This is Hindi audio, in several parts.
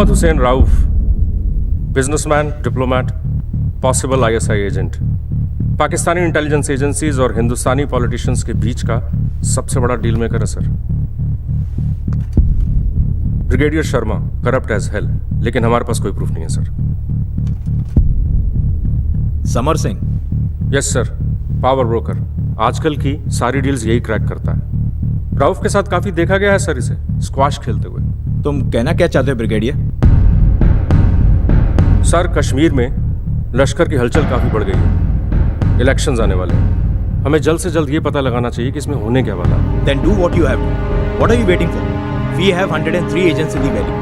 Mohammad Hussain Rauf, businessman, diplomat, possible ISI agent, Pakistani intelligence agencies और हिंदुस्तानी पॉलिटिशियंस के बीच का सबसे बड़ा डील मेकर है sir. Brigadier Sharma corrupt as hell, लेकिन हमारे पास कोई प्रूफ नहीं है sir. Samar Singh? Yes sir, power broker, आजकल की सारी डील्स यही क्रैक करता है। राउफ के साथ काफी देखा गया है सर इसे स्क्वाश खेलते हुए। तुम कहना क्या चाहते हो ब्रिगेडियर? सर, कश्मीर में लश्कर की हलचल काफी बढ़ गई है, इलेक्शंस आने वाले हैं, हमें जल्द से जल्द ये पता लगाना चाहिए कि इसमें होने क्या वाला है। Then do what you have to. What are you waiting for? We have 103 agents in the valley.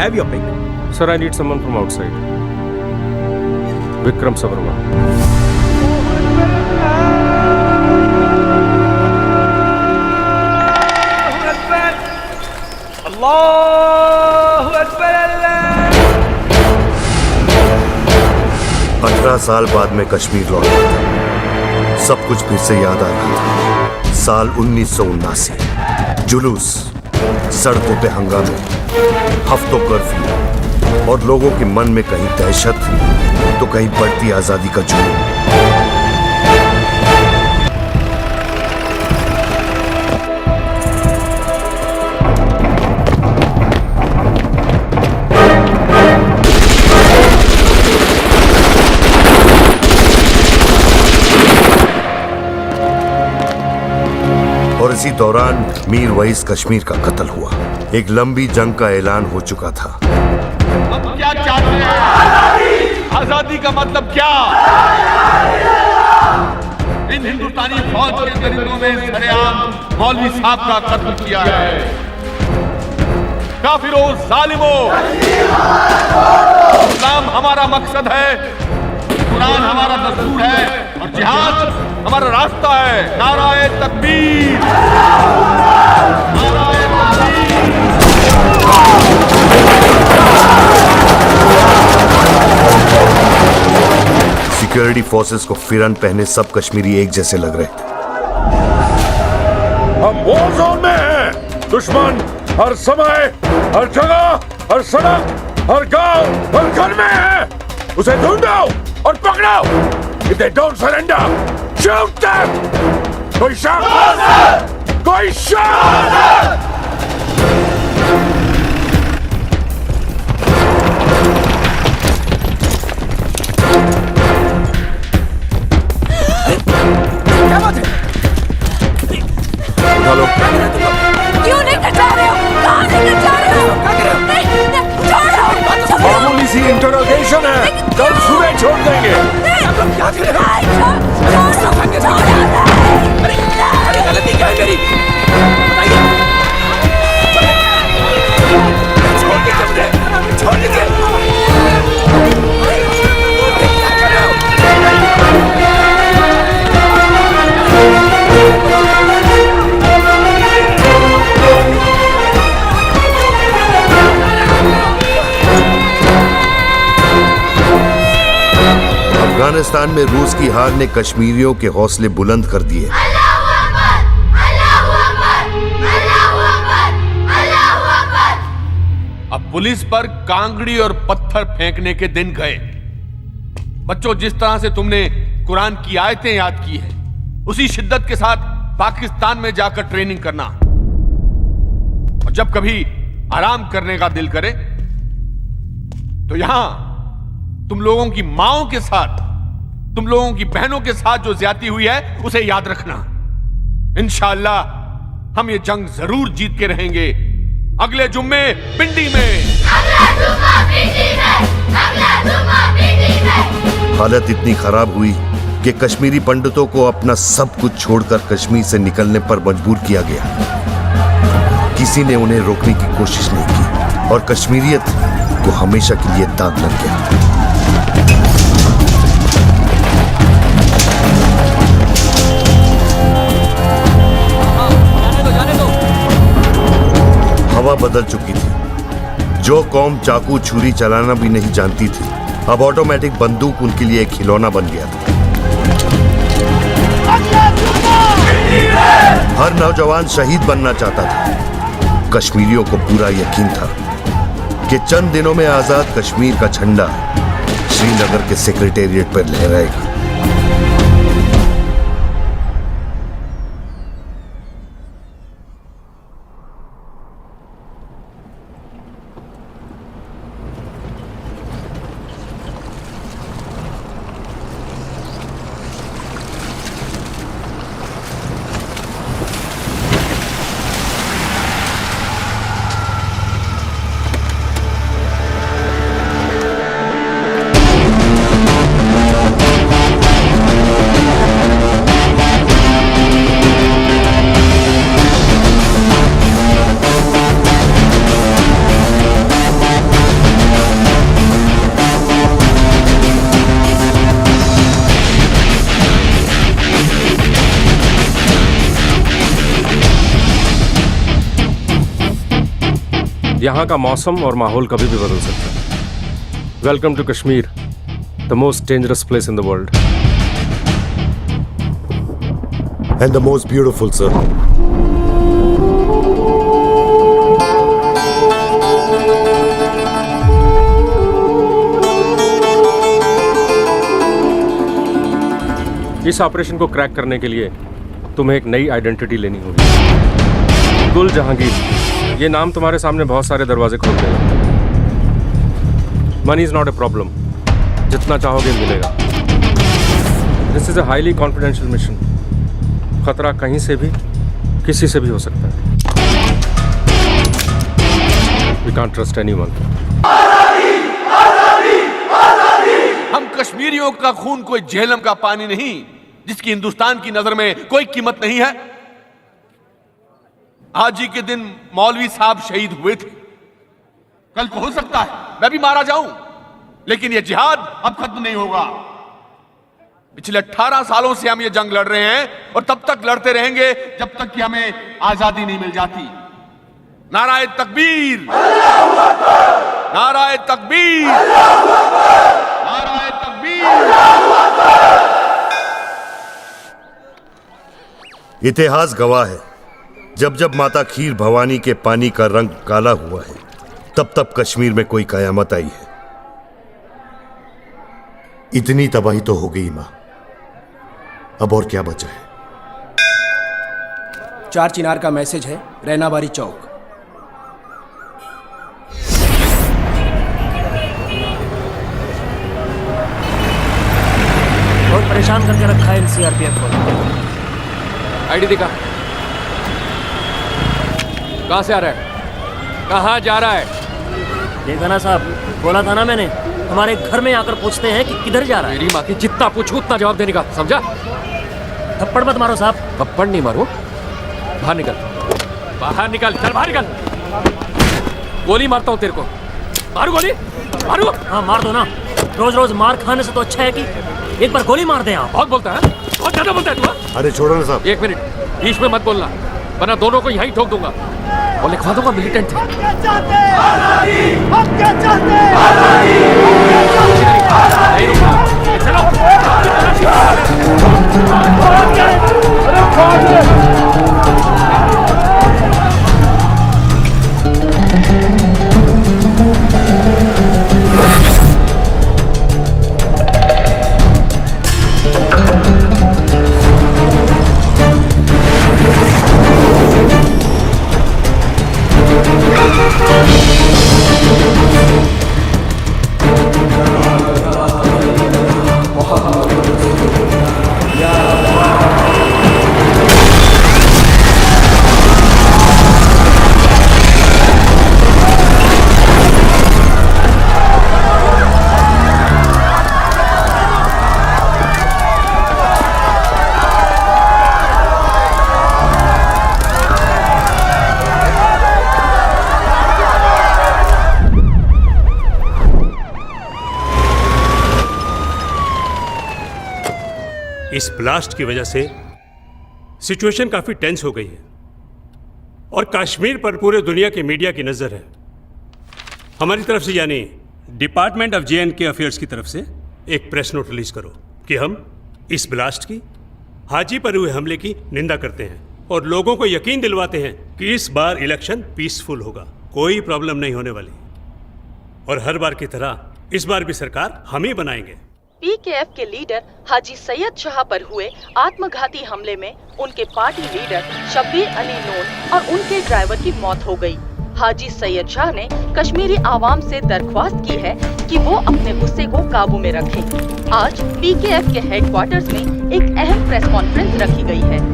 Have your pick. Sir, I need someone from outside. Vikram Savarma. Allahu Akbar, Allah. 18 साल बाद में कश्मीर लौटा था। सब कुछ फिर से याद आ रहा था। साल 1979, जुलूस, सड़कों पे हंगामे, हफ्तों कर्फ्यू और लोगों के मन में कहीं दहशत तो कहीं बढ़ती आजादी का जुनून। और इसी दौरान मीर वहीस कश्मीर का कत्ल हुआ। एक लंबी जंग का ऐलान हो चुका था। अब क्या चाहते हैं? आजादी का मतलब क्या? इन हिंदुस्तानी फौज के दरिंदों में सरेआम मौलवी साहब का कत्ल किया है। काफिरों, जालिमों, इस्लाम हमारा मकसद है, कुरान हमारा दस्तूर है और जिहाद हमारा रास्ता है। नाराए तकबीर, नाराए तकबीर। सिक्योरिटी फोर्सेस को फिरन पहने सब कश्मीरी एक जैसे लग रहे थे। हम वॉर जोन में हैं। दुश्मन हर समय, हर जगह, हर सड़क, हर गांव, हर घर में है। उसे ढूंढो और पकड़ो। If they don't surrender, shoot them! कोई शक? कोई शक? क्या बात है? उठा लो। क्यों नहीं कटा रहे हो? कहाँ लेकर जा रहे हो? नहीं, छोड़ो! मामूली सी इंटरोगेशन है, कल सुबह छोड़ देंगे। क्या कर रहे हो? अरे गलती क्या है मेरी? छोड़ दीजिए मुझे, छोड़ दीजिए। क्या कर रहे हो? अफगानिस्तान में रूस की हार ने कश्मीरियों के हौसले बुलंद कर दिए। अब पुलिस पर कांगड़ी और पत्थर फेंकने के दिन गए। बच्चों, जिस तरह से तुमने कुरान की आयतें याद की है, उसी शिद्दत के साथ पाकिस्तान में जाकर ट्रेनिंग करना। और जब कभी आराम करने का दिल करे तो यहां तुम लोगों की माओं के साथ, तुम लोगों की बहनों के साथ जो ज्यादती हुई है उसे याद रखना। इंशाअल्लाह हम ये जंग जरूर जीत के रहेंगे। अगले जुम्मे पिंडी में। हालत इतनी खराब हुई कि कश्मीरी पंडितों को अपना सब कुछ छोड़कर कश्मीर से निकलने पर मजबूर किया गया। किसी ने उन्हें रोकने की कोशिश नहीं की और कश्मीरियत को हमेशा के लिए दाग लग गया। हवा बदल चुकी थी। जो कौम चाकू छुरी चलाना भी नहीं जानती थी, अब ऑटोमेटिक बंदूक उनके लिए एक खिलौना बन गया था। हर नौजवान शहीद बनना चाहता था। कश्मीरियों को पूरा यकीन था कि चंद दिनों में आजाद कश्मीर का झंडा श्रीनगर के सेक्रेटेरिएट पर लहराएगा। यहाँ का मौसम और माहौल कभी भी बदल सकता है। Welcome to Kashmir, the most dangerous place in the world and the most beautiful, sir. इस ऑपरेशन को क्रैक करने के लिए तुम्हें एक नई आइडेंटिटी लेनी होगी। गुल जहांगीर, ये नाम तुम्हारे सामने बहुत सारे दरवाजे खोल देगा। Money is not a problem, जितना चाहोगे मिलेगा। This is a highly confidential mission. खतरा कहीं से भी किसी से भी हो सकता है। We can't trust anyone. हम कश्मीरियों का खून कोई झेलम का पानी नहीं जिसकी हिंदुस्तान की नजर में कोई कीमत नहीं है। आज ही के दिन मौलवी साहब शहीद हुए थे। कल को हो सकता है मैं भी मारा जाऊं, लेकिन यह जिहाद अब खत्म नहीं होगा। पिछले 18 सालों से हम ये जंग लड़ रहे हैं और तब तक लड़ते रहेंगे जब तक कि हमें आजादी नहीं मिल जाती। नाराए तकबीर, नाराए तकबीर, नाराए तकबीर। इतिहास गवाह है, जब जब माता खीर भवानी के पानी का रंग काला हुआ है, तब तब कश्मीर में कोई कयामत आई है। इतनी तबाही तो हो गई मां, अब और क्या बचा है? 4 चिनार का मैसेज है, रैनाबारी चौक। बहुत परेशान करके रखा है इन सीआरपीएफ को। आईडी दिखा। कहां से आ रहा है? कहां जा रहा है? देखा ना साहब, बोला था ना मैंने, हमारे घर में आकर पूछते हैं कि किधर जा रहा है। मेरी माँ की जितना पूछू उतना जवाब देने का, समझा? थप्पड़ मत मारो साहब। थप्पड़ नहीं मारो, बाहर निकल, बाहर निकल, चल बाहर निकल। गोली मारता हूँ तेरे को। मारू गोली, मारू। हाँ मार दो ना, रोज रोज मार खाने से तो अच्छा है कि एक बार गोली मार दे आप। बहुत बोलता है, बहुत ज्यादा बोलता है तू। अरे छोड़ो ना साहब। 1 मिनट, बीच में मत बोलना, वरना दोनों को यहीं ठोक दूंगा और लिखवा दूंगा मिलिटेंट थे। इस ब्लास्ट की वजह से सिचुएशन काफी टेंस हो गई है और कश्मीर पर पूरे दुनिया की मीडिया की नजर है। हमारी तरफ से यानी डिपार्टमेंट ऑफ J&K अफेयर्स की तरफ से एक प्रेस नोट रिलीज करो कि हम इस ब्लास्ट की, हाजी पर हुए हमले की निंदा करते हैं और लोगों को यकीन दिलवाते हैं कि इस बार इलेक्शन पीसफुल होगा, कोई प्रॉब्लम नहीं होने वाली। और हर बार की तरह इस बार भी सरकार हम ही बनाएंगे। पीकेएफ के लीडर हाजी सैयद शाह पर हुए आत्मघाती हमले में उनके पार्टी लीडर शब्बीर अली नून और उनके ड्राइवर की मौत हो गई। हाजी सैयद शाह ने कश्मीरी आवाम से दरख्वास्त की है कि वो अपने गुस्से को काबू में रखें। आज पीकेएफ के हेडक्वार्टर्स में एक अहम प्रेस कॉन्फ्रेंस रखी गई है।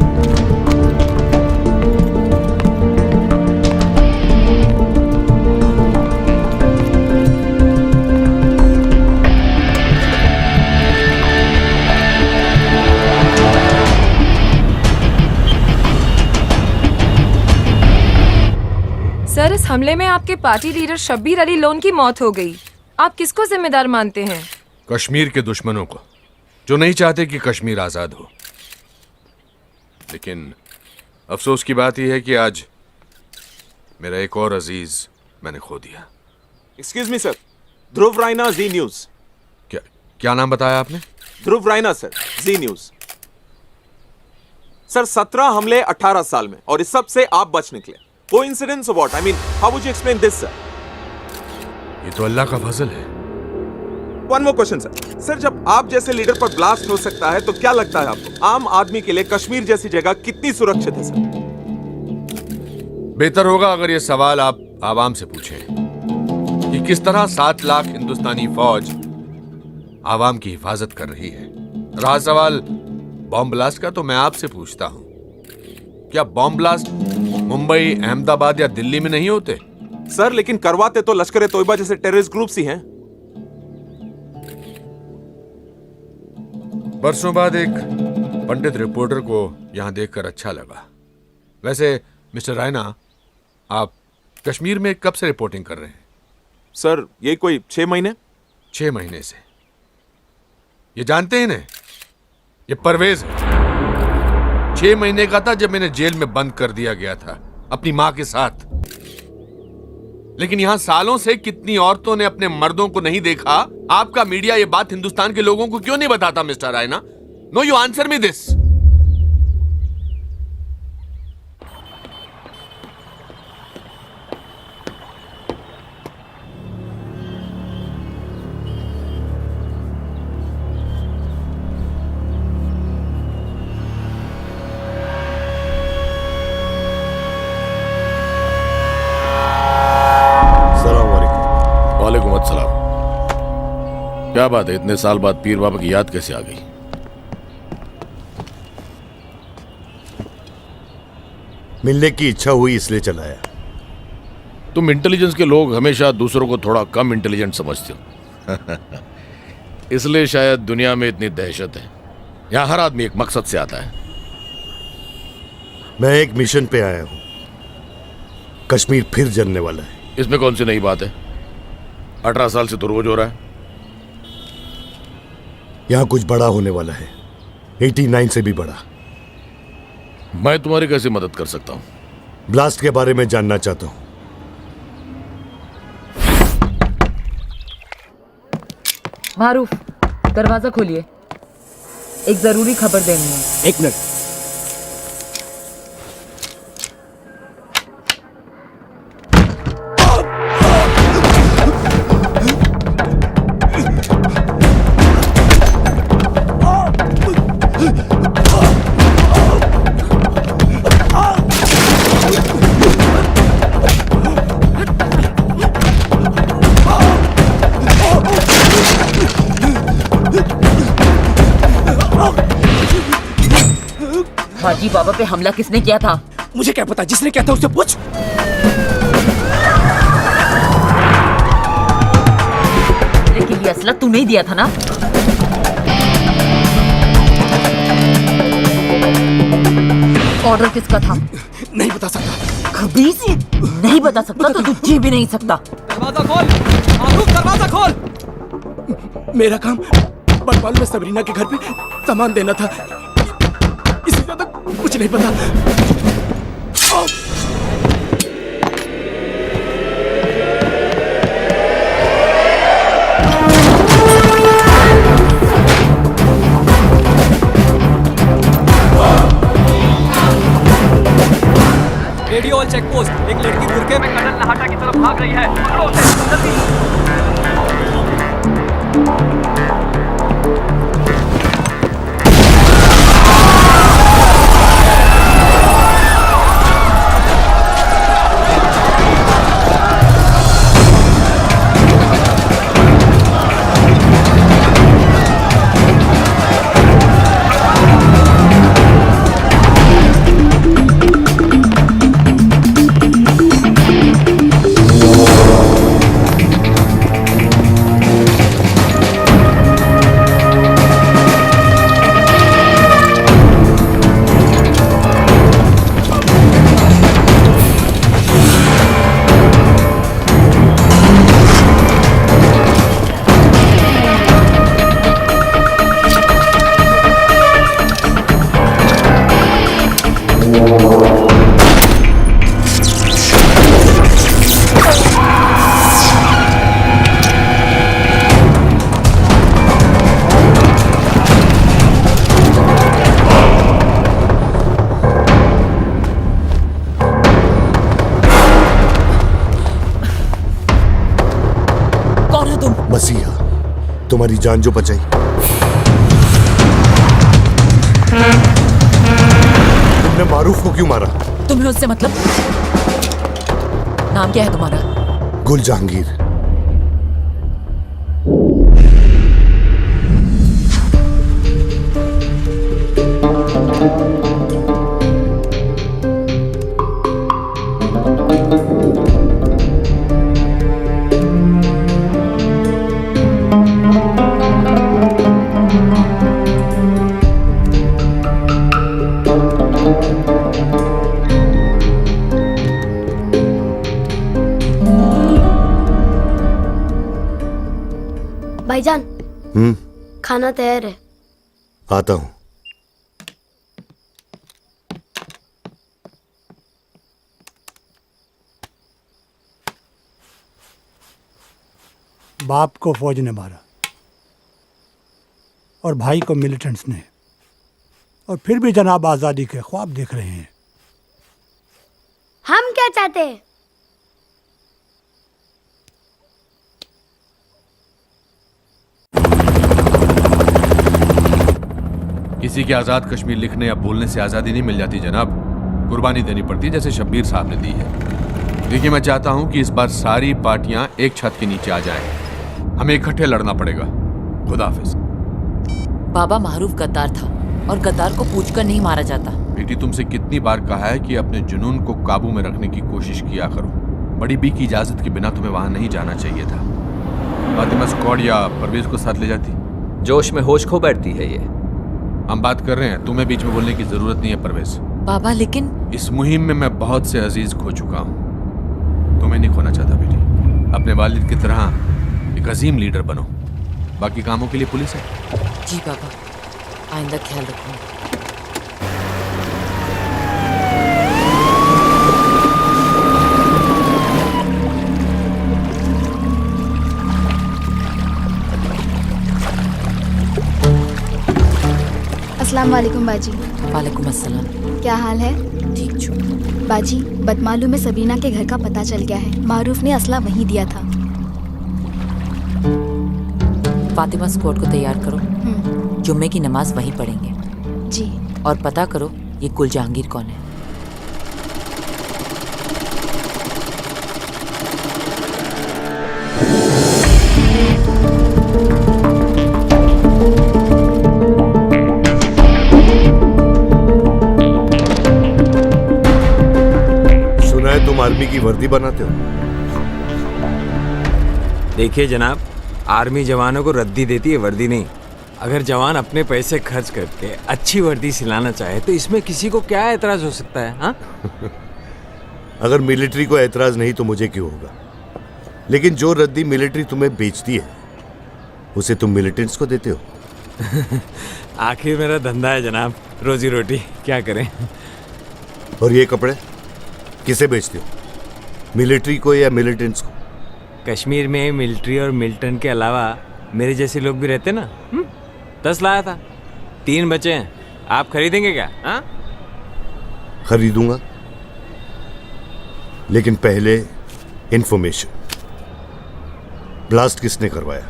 सर, इस हमले में आपके party leader Shabbir Ali loan की मौत हो गई। आप किसको जिम्मेदार मानते हैं? कश्मीर के दुश्मनों को, जो नहीं चाहते कि कश्मीर आजाद हो। लेकिन अफसोस की बात यह है कि आज मेरा एक और अजीज मैंने खो दिया। एक्सक्यूज मी सर, ध्रुव रायना, जी न्यूज। क्या नाम बताया आपने? ध्रुव रायना सर, जी न्यूज। सर 17 हमले 18 साल में, और इस सब से आप बच निकले। कोइंसिडेंस और what? I mean, how would you explain this sir? ये तो अल्लाह का फजल है। One more question sir. Sir, जब आप जैसे लीडर पर ब्लास्ट हो सकता है तो क्या लगता है आपको आम आदमी के लिए कश्मीर जैसी जगह कितनी सुरक्षित है सर? बेहतर होगा अगर ये सवाल आप आवाम से पूछें कि किस तरह 7 लाख हिंदुस्तानी फौज आवाम की हिफाजत कर रही है। रहा सवाल बॉम्ब ब्लास्ट का, तो मैं आपसे पूछता हूं, क्या बॉम्ब ब्लास्ट मुंबई, अहमदाबाद या दिल्ली में नहीं होते? सर, लेकिन करवाते तो लश्कर तोयबा जैसे टेररिस्ट ग्रुप्स ही हैं। बरसों बाद एक पंडित रिपोर्टर को यहां देखकर अच्छा लगा। वैसे मिस्टर रायना, आप कश्मीर में कब से रिपोर्टिंग कर रहे हैं? सर, ये कोई 6 महीने। 6 महीने से। ये जानते हैं ना, ये परवेज है। 6 महीने का था जब मैंने जेल में बंद कर दिया गया था अपनी मां के साथ। लेकिन यहां सालों से कितनी औरतों ने अपने मर्दों को नहीं देखा। आपका मीडिया ये बात हिंदुस्तान के लोगों को क्यों नहीं बताता mister Raina? No, you answer me this. वालेकुम अस्सलाम। क्या बात है, इतने साल बाद पीर बाबा की याद कैसे आ गई? मिलने की इच्छा हुई इसलिए चलाया। तुम इंटेलिजेंस के लोग हमेशा दूसरों को थोड़ा कम इंटेलिजेंट समझते हो। इसलिए शायद दुनिया में इतनी दहशत है। यहां हर आदमी एक मकसद से आता है। मैं एक मिशन पे आया हूं। कश्मीर फिर जलने वाला है। इसमें कौन सी नई बात है? 18 साल से तो रोज हो रहा है। यहां कुछ बड़ा होने वाला है, 89 से भी बड़ा। मैं तुम्हारी कैसे मदद कर सकता हूं? ब्लास्ट के बारे में जानना चाहता हूं। मारूफ, दरवाजा खोलिए, एक जरूरी खबर देनी है। 1 मिनट। हाजी बाबा पे हमला किसने किया था? मुझे क्या पता, जिसने किया था उससे पूछ। लेकिन ये असला तू नहीं दिया था ना? ऑर्डर किसका था? नहीं बता सकता। खबीस, नहीं बता सकता तो तू जी भी नहीं सकता। दरवाजा खोल मारूफ, दरवाजा खोल। मेरा काम बटवाल में सबरीना के घर पे सामान देना था, इससे ज्यादा कुछ नहीं पता। रेडियो चेक पोस्ट, एक लड़की बुरके में कटल नहाटा की तरफ भाग रही है। तुम्हारी जान जो बचाई, तुमने मारूफ को क्यों मारा? तुम्हें उससे मतलब? नाम क्या है तुम्हारा? गुल जहांगीर। भाईजान, खाना तैयार है। आता हूं। बाप को फौज ने मारा और भाई को मिलिटेंट्स ने, और फिर भी जनाब आजादी के ख्वाब देख रहे हैं। हम क्या चाहते हैं? किसी के आजाद कश्मीर लिखने या बोलने से आजादी नहीं मिल जाती जनाब, कुर्बानी देनी पड़ती जैसे शब्बीर साहब ने दी है। देखिए, मैं चाहता हूं कि इस बार सारी पार्टियां एक छत के नीचे आ जाएं। हमें इकट्ठे लड़ना पड़ेगा। खुदा हाफिज। बाबा मारूफ गद्दार था और गद्दार को पूछकर नहीं मारा जाता। बेटी, तुमसे कितनी बार कहा है कि अपने जुनून को काबू में रखने की कोशिश किया करो। बड़ी बी की इजाजत के बिना तुम्हें वहां नहीं जाना चाहिए था। फातिमा स्क्वाड या परवेज को साथ ले जाती। जोश में होश खो बैठती है ये। हम बात कर रहे हैं, तुम्हें बीच में बोलने की जरूरत नहीं है परवेज। बाबा लेकिन इस मुहिम में मैं बहुत से अजीज खो चुका हूं। तुम्हें नहीं खोना चाहता बेटी। अपने वालिद की तरह एक अजीम लीडर बनो। बाकी कामों के लिए पुलिस है। जी बाबा, आइंदा ख्याल रखूंगा। अस्सलाम वालेकुम बाजी। वालेकुम अस्सलाम। क्या हाल है? ठीक छू। बाजी, बदमालूम में सबीना के घर का पता चल गया है। मारूफ ने असला वहीं दिया था। फातिमा स्क्वाड को तैयार करो, जुम्मे की नमाज वहीं पढ़ेंगे। जी। और पता करो ये गुल जहांगीर कौन है। सुना है तुम आर्मी की वर्दी बनाते हो? देखिए जनाब, आर्मी जवानों को रद्दी देती है, वर्दी नहीं। अगर जवान अपने पैसे खर्च करके अच्छी वर्दी सिलाना चाहे तो इसमें किसी को क्या एतराज हो सकता है? हाँ? अगर मिलिट्री को एतराज नहीं तो मुझे क्यों होगा? लेकिन जो रद्दी मिलिट्री तुम्हें बेचती है उसे तुम मिलिटेंट्स को देते हो। आखिर मेरा धंधा है जनाब, रोजी रोटी, क्या करें। और ये कपड़े किसे बेचते हो, मिलिट्री को या मिलिटेंट्स को? कश्मीर में मिलिट्री और मिलिटेंट के अलावा मेरे जैसे लोग भी रहते ना। 10 लाया था, 3 बचे हैं। आप खरीदेंगे क्या? हाँ? खरीदूंगा, लेकिन पहले इंफॉर्मेशन। ब्लास्ट किसने करवाया?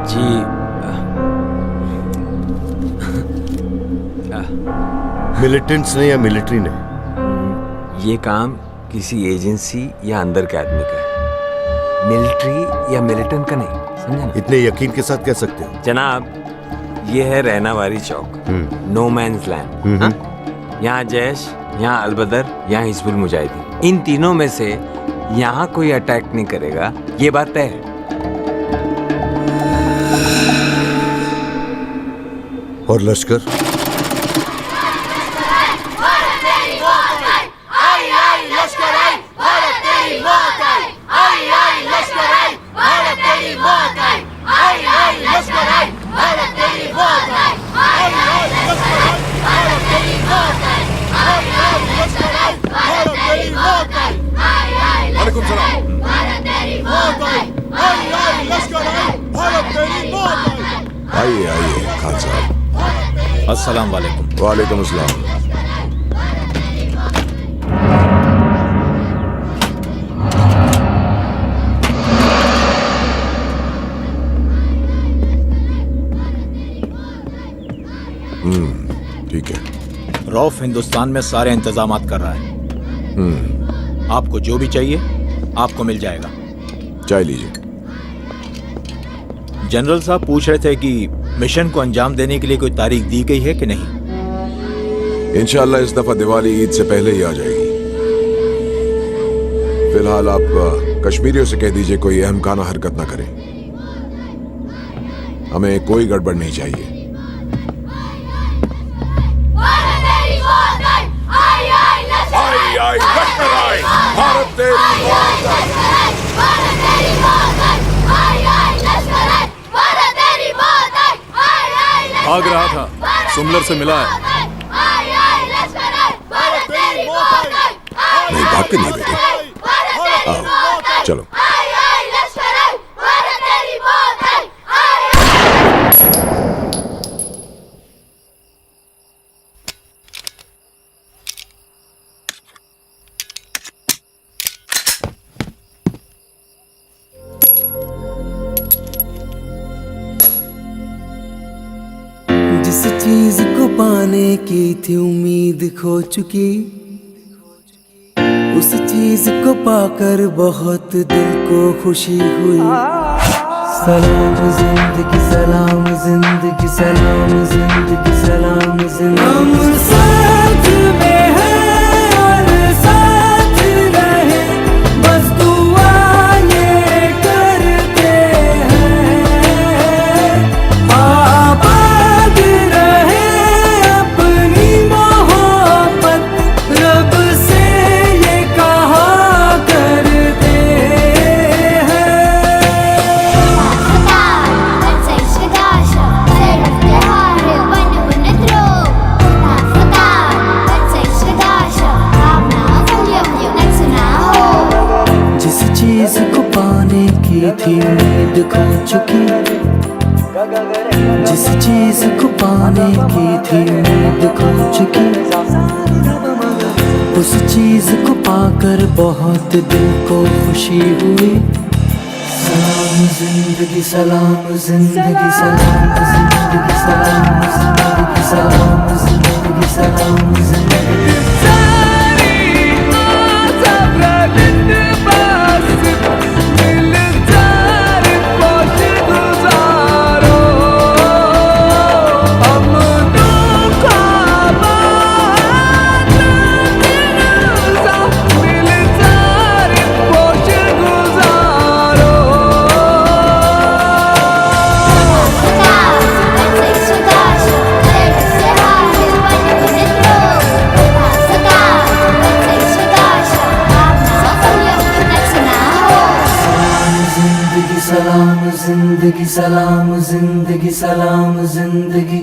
जी मिलिटेंट्स ने या मिलिट्री ने? ये काम किसी एजेंसी या अंदर के आदमी का है, मिलिट्री या मिलिटेंट का नहीं, समझे ना? इतने यकीन के साथ कह सकते हो? जनाब, ये है रहनावारी चौक, नो मैंस लैंड। यहाँ जैश, यहाँ अलबदर, यहाँ हिजबुल मुजाहिदीन, इन तीनों में से यहाँ कोई अटैक नहीं करेगा, ये बात तय है। और लश्कर? आइए आइए खान साहब। अस्सलाम वालेकुम। वालेकुम अस्सलाम। ठीक है। रौफ हिंदुस्तान में सारे इंतजामात कर रहा है। आपको जो भी चाहिए आपको मिल जाएगा। चाय लीजिए। जनरल साहब पूछ रहे थे कि मिशन को अंजाम देने के लिए कोई तारीख दी गई है कि नहीं। इंशाल्लाह इस दफा दिवाली ईद से पहले ही आ जाएगी। फिलहाल आप कश्मीरियों से कह दीजिए कोई अहमकाना हरकत ना करें। हमें कोई गड़बड़ नहीं चाहिए। भारत तेरी भाग रहा था, सुमलर से मिला है। नहीं, भाग के नहीं बेटे। आओ, चलो। जिस चीज को पाने की थी उम्मीद खो चुकी, उस चीज को पाकर बहुत दिल को खुशी हुई। सलाम जिंदगी सलाम जिंदगी सलाम जिंदगी सलाम जिंदगी। हम साथ में हैं और साथ रहे, बस दुआ ये करते हैं। आबाद रहे अपनी मोहब्बत, रब से ये कहा करते हैं। जिस चीज को पाने की थी उम्मीद खो चुकी, जिस चीज को पाने की थी उम्मीद खो चुकी, उस चीज को पाकर बहुत दिल को खुशी हुई। सलाम जिंदगी सलाम जिंदगी सलाम जिंदगी सलाम जिंदगी सलाम जिंदगी सलाम जिंदगी। सलाम जिंदगी सलाम जिंदगी सलाम जिंदगी।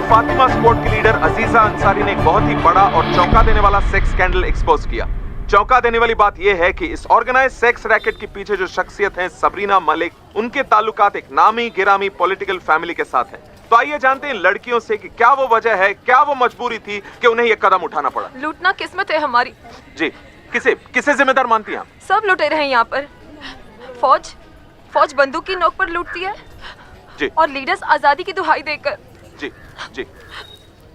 फातिमा स्क्वाड की लीडर अजीजा अंसारी ने एक बहुत ही बड़ा और चौंका देने वाला सेक्स स्कैंडल एक्सपोज किया। चौंका देने वाली बात यह है कि इस ऑर्गेनाइज सेक्स रैकेट के पीछे जो शख्सियत है सबरीना मलिक, उनके ताल्लुकात एक नामी गिरामी पॉलिटिकल फैमिली के साथ हैं। तो आइए जानते हैं लड़कियों से कि क्या वो वजह है, क्या वो मजबूरी थी कि उन्हें ये कदम उठाना पड़ा। लूटना किस्मत है हमारी। जी, किसे जिम्मेदार मानती हैं आप? सब लुटेरे हैं यहाँ पर। फौज बंदूक की नोक पर लूटती है जी, और लीडर्स आजादी की दुहाई देकर। जी।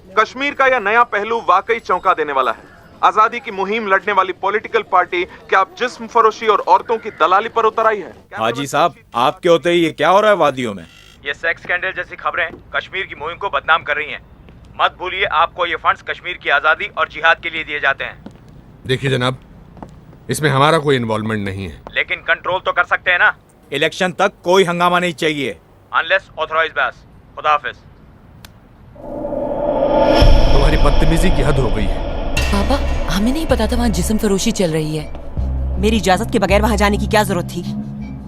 कश्मीर का यह नया पहलू वाकई चौंका देने वाला है। आजादी की मुहिम लड़ने वाली पॉलिटिकल पार्टी क्या अब जिस्म फरोशी और औरतों की दलाली पर उतर आई है? हाजी साहब, आपके होते ही ये क्या हो रहा है वादियों में? ये सेक्स स्कैंडल जैसी खबरें कश्मीर की मुहिम को बदनाम कर रही हैं। मत भूलिए आपको ये फंड्स कश्मीर की आजादी और जिहाद के लिए दिए जाते हैं। देखिए जनाब, इसमें हमारा कोई इन्वॉल्वमेंट नहीं है। लेकिन कंट्रोल तो कर सकते हैं ना। इलेक्शन तक कोई हंगामा नहीं चाहिए। अनलेस ऑथराइज्ड बस। खुदा हाफिज। तुम्हारी बदतमीजी की हद हो गई है। पापा, हमें नहीं पता था वहाँ जिस्म फरोशी चल रही है। मेरी इजाजत के बगैर वहाँ जाने की क्या जरूरत थी?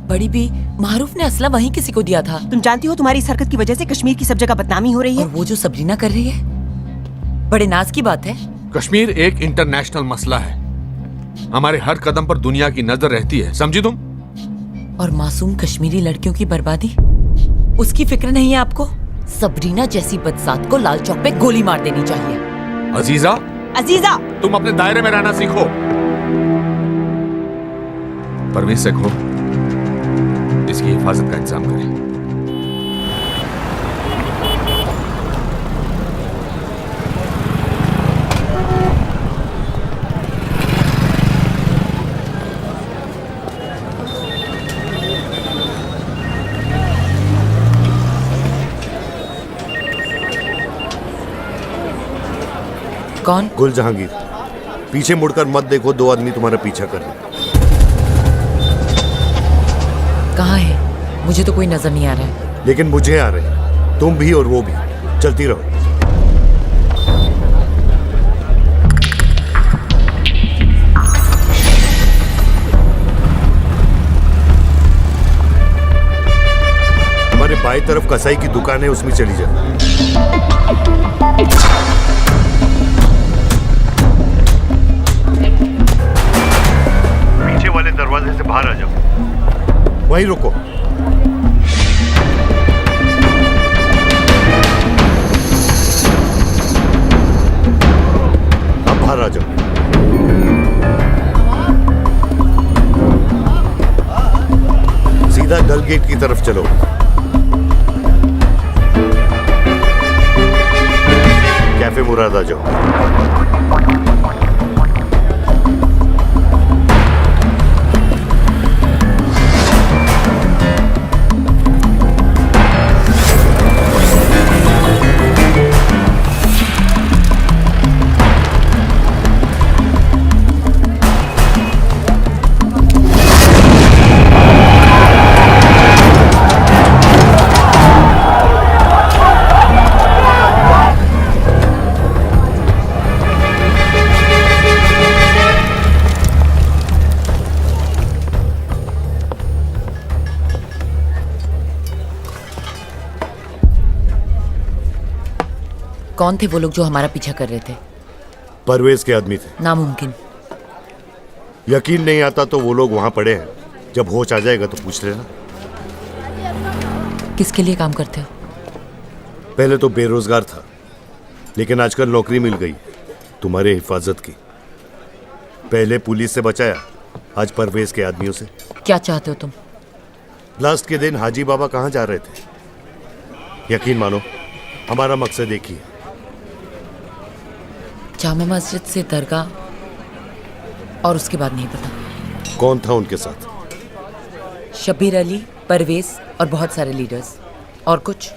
बड़ी भी, मारूफ ने असला वहीं किसी को दिया था। तुम जानती हो तुम्हारी इस हरकत की वजह से कश्मीर की सब जगह बदनामी हो रही है। और वो जो सबरीना कर रही है, बड़े नाज की बात है। कश्मीर एक इंटरनेशनल मसला है। हमारे हर कदम पर दुनिया की नजर रहती है, समझी तुम? और मासूम कश्मीरी लड़कियों की बर्बादी, उसकी फिक्र नहीं है आपको? सबरीना जैसी बदसात को लाल चौक पे गोली मार देनी चाहिए। अजीजा, अजीजा, तुम अपने दायरे में रहना सीखो। परवेज से कहो इसकी हिफाजत का इंतजाम करें। कौन? गुल जहांगीर। पीछे मुड़कर मत देखो, 2 आदमी तुम्हारा पीछा कर रहे हैं। कहाँ है? मुझे तो कोई नजर नहीं आ रहा है। लेकिन मुझे आ रहे हैं, तुम भी और वो भी। चलती रहो। हमारे बाएं तरफ कसाई की दुकान है, उसमें चली जाओ। पीछे वाले दरवाजे से बाहर आ जाओ। वहीं रुको। अब बाहर आ जाओ। सीधा डल गेट की तरफ चलो। कैफे मुराद आ जाओ। कौन थे वो लोग जो हमारा पीछा कर रहे थे? परवेज के आदमी थे। नामुमकिन। यकीन नहीं आता तो वो लोग वहां पड़े हैं। जब होश आ जाएगा तो पूछ लेना। किसके लिए काम करते हो? पहले तो बेरोजगार था, लेकिन आजकल नौकरी मिल गई तुम्हारे हिफाजत की। पहले पुलिस से बचाया, आज परवेज के आदमियों से। क्या चाहते हो तुम? लास्ट के दिन हाजी बाबा कहाँ जा रहे थे? यकीन मानो, हमारा मकसद एक ही है। जामा मस्जिद से दरगाह, और उसके बाद नहीं पता। कौन था उनके साथ? शब्बीर अली, परवेज और बहुत सारे लीडर्स। और कुछ?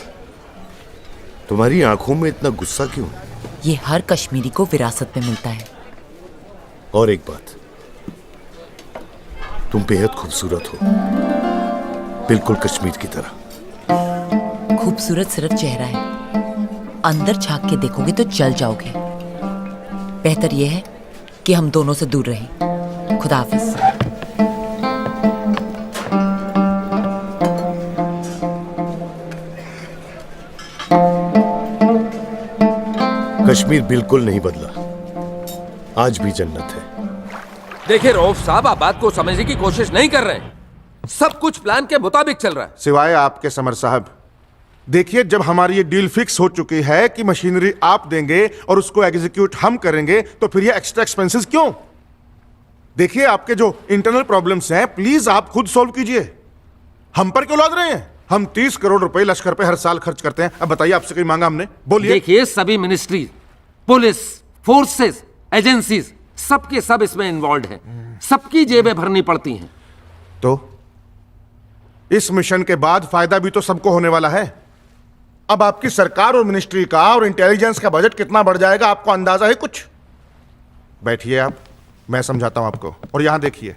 तुम्हारी आंखों में इतना गुस्सा क्यों? ये हर कश्मीरी को विरासत में मिलता है। और एक बात, तुम बेहद खूबसूरत हो, बिल्कुल कश्मीर की तरह। खूबसूरत सिर्फ चेहरा है, अंदर झांक के देखोगे तो जल जाओगे। बेहतर यह है कि हम दोनों से दूर रहें। खुदा हाफिज। कश्मीर बिल्कुल नहीं बदला, आज भी जन्नत है। देखिए रऊफ साहब, आप बात को समझने की कोशिश नहीं कर रहे हैं। सब कुछ प्लान के मुताबिक चल रहा है। सिवाय आपके समर साहब। देखिए, जब हमारी ये डील फिक्स हो चुकी है कि मशीनरी आप देंगे और उसको एग्जीक्यूट हम करेंगे, तो फिर ये एक्स्ट्रा एक्सपेंसेस क्यों? देखिए, आपके जो इंटरनल प्रॉब्लम्स हैं, प्लीज आप खुद सॉल्व कीजिए। हम पर क्यों लाद रहे हैं? हम 30 करोड़ रुपए लश्कर पे हर साल खर्च करते हैं। अब बताइए, आपसे कोई मांगा हमने? बोलिए। देखिए, सभी मिनिस्ट्री, पुलिस, फोर्सेस, एजेंसीज सबके सब इसमें इन्वॉल्व हैं, सबकी जेबें भरनी पड़ती हैं। तो इस मिशन के बाद फायदा भी तो सबको होने वाला है। अब आपकी सरकार और मिनिस्ट्री का और इंटेलिजेंस का बजट कितना बढ़ जाएगा, आपको अंदाजा है कुछ? बैठिए आप, मैं समझाता हूं आपको। और यहां देखिए,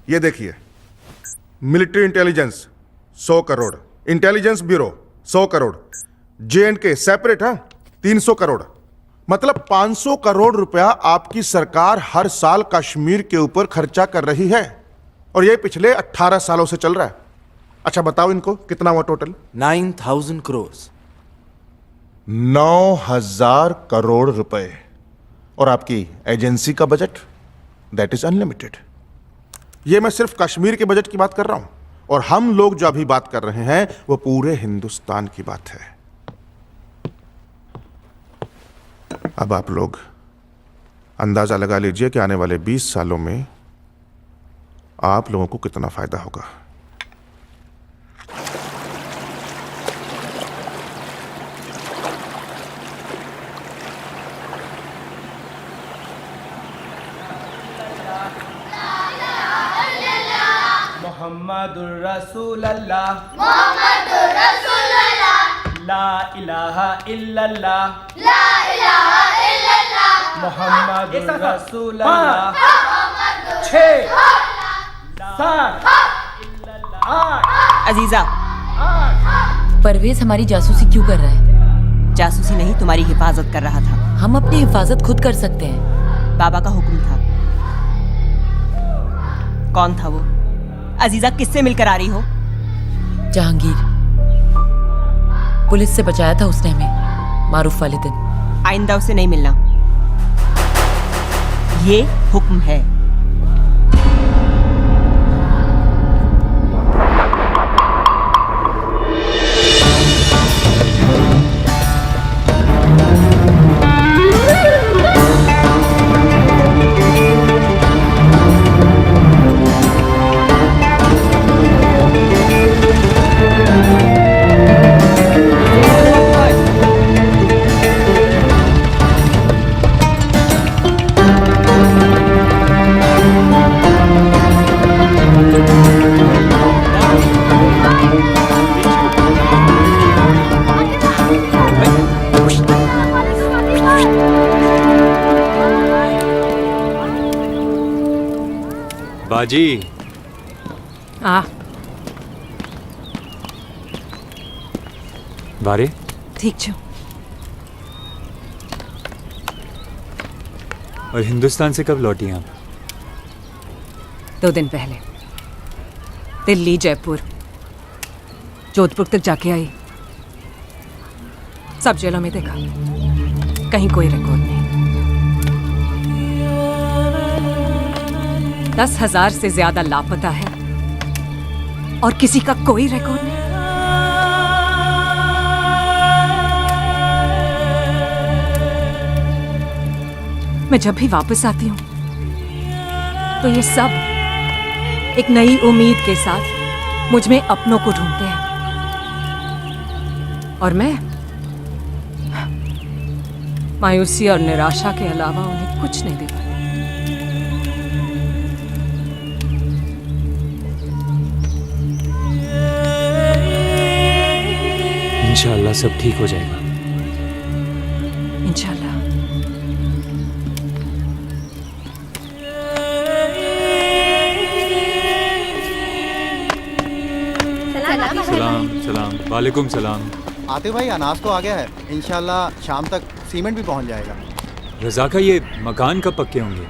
ये देखिए, military intelligence 100 crore, intelligence bureau 100 crore, J&K separate है 300 करोड़, मतलब 500 करोड़ रुपया आपकी सरकार हर साल कश्मीर के ऊपर खर्चा कर रही है। और ये पिछले 18 सालों से चल रहा है। अच्छा बताओ इनको कितना हुआ टोटल? 9000 करोड़। 9000 करोड़ रुपए। और आपकी एजेंसी का बजट दैट इज अनलिमिटेड। ये मैं सिर्फ कश्मीर के बजट की बात कर रहा हूं, और हम लोग जो अभी बात कर रहे हैं वो पूरे हिंदुस्तान की बात है। अब आप लोग अंदाजा लगा लीजिए कि आने वाले 20 सालों में आप लोगों को कितना फायदा होगा। मोहम्मदुर रसूलुल्लाह, मोहम्मदुर रसूलुल्लाह, ला इलाहा इल्लल्लाह, ला इलाहा इल्लल्लाह, मोहम्मदुर रसूलुल्लाह। 6 7 8। अजीजा, परवेज हमारी जासूसी क्यों कर रहा है? जासूसी नहीं, तुम्हारी हिफाजत कर रहा था। हम अपनी हिफाजत खुद कर सकते हैं। बाबा का हुक्म था। कौन था वो? अजीजा, किससे मिलकर आ रही हो? जहांगीर, पुलिस से बचाया था उसने हमें मारूफ वाले दिन। आइंदा उसे नहीं मिलना, ये हुक्म है। बाजी बारे ठीक छो। और हिंदुस्तान से कब लौटी आप? 2 दिन पहले। दिल्ली, जयपुर, जोधपुर तक जाके आई। सब जेलों में देखा, कहीं कोई रिकॉर्ड नहीं। 10,000 से ज्यादा लापता है और किसी का कोई रिकॉर्ड नहीं। मैं जब भी वापस आती हूँ तो ये सब एक नई उम्मीद के साथ मुझ में अपनों को ढूंढते हैं, और मैं मायूसी और निराशा के अलावा उन्हें कुछ नहीं दे पाती। इंशाअल्लाह सब ठीक हो जाएगा। इंशाअल्लाह। सलाम सलाम, वालेकुम सलाम। आतिफ भाई, अनाज तो आ गया है, इंशाल्लाह शाम तक सीमेंट भी पहुंच जाएगा। रजा का ये मकान कब पक्के होंगे?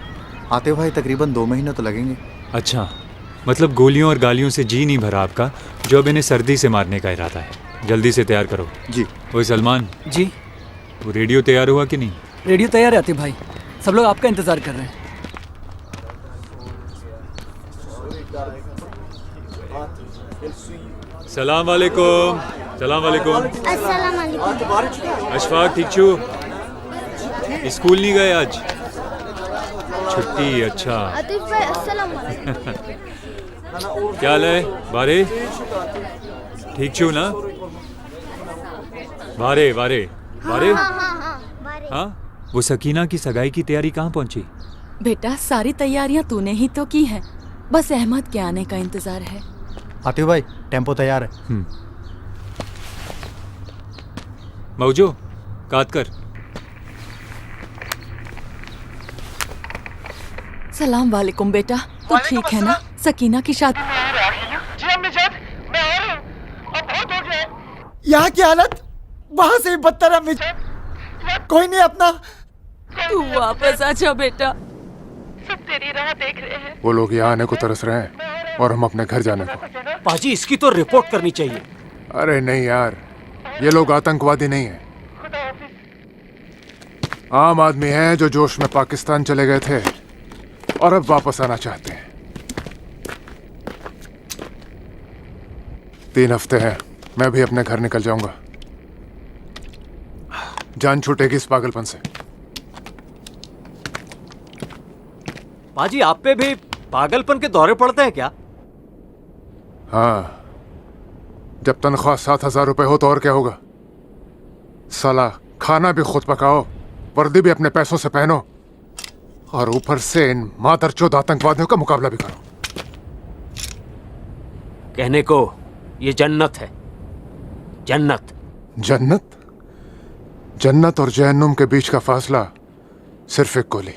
आतिफ भाई, तकरीबन 2 महीने तो लगेंगे। अच्छा, मतलब गोलियों और गालियों से जी नहीं भरा आपका, जो अब इन्हें सर्दी से मारने का इरादा है। जल्दी से तैयार करो। जी। ओए सलमान जी। वो रेडियो तैयार हुआ कि नहीं? रेडियो तैयार है आतिफ भाई, सब लोग आपका इंतजार कर रहे हैं। सलाम वालेकुम। सलाम वालेकुम। अस्सलाम वालेकुम। अशफाक ठीक छू? स्कूल नहीं गए आज? छुट्टी, अच्छा। आतिफ भाई अस्सलाम वालेकुम। क्या हाल है बारे? ठीक छू ना? बारे बारे बारे। हाँ। हाँ वो सकीना की सगाई की तैयारी कहाँ पहुंची? बेटा सारी तैयारियां तूने ही तो की हैं। बस अहमद के आने का इंतजार है। आतिफ भाई टेम्पो तैयार है। मौजो काट कर। सलाम वालेकुम बेटा। तो ठीक है ना? सकीना की शादी यहाँ की हालत वहां से भी बदतर है। कोई नहीं अपना। तू वापस आ जा बेटा, सब तेरी राह देख रहे हैं। वो लोग यहाँ आने को तरस रहे हैं और हम अपने घर जाने को। पाजी इसकी तो रिपोर्ट करनी चाहिए। अरे नहीं यार, ये लोग आतंकवादी नहीं है, आम आदमी हैं जो जोश में पाकिस्तान चले गए थे और अब वापस आना चाहते हैं। 3 हफ्ते हैं, मैं भी अपने घर निकल जाऊंगा। जान छूटेगी इस पागलपन से। पाजी आप पे भी पागलपन के दौरे पड़ते हैं क्या? हाँ, जब तनख्वाह 7,000 रुपए हो तो और क्या होगा। साला खाना भी खुद पकाओ, वर्दी भी अपने पैसों से पहनो और ऊपर से इन मादरचोद आतंकवादियों का मुकाबला भी करो। कहने को ये जन्नत है। जन्नत जन्नत? जन्नत और जहन्नुम के बीच का फासला सिर्फ एक गोली।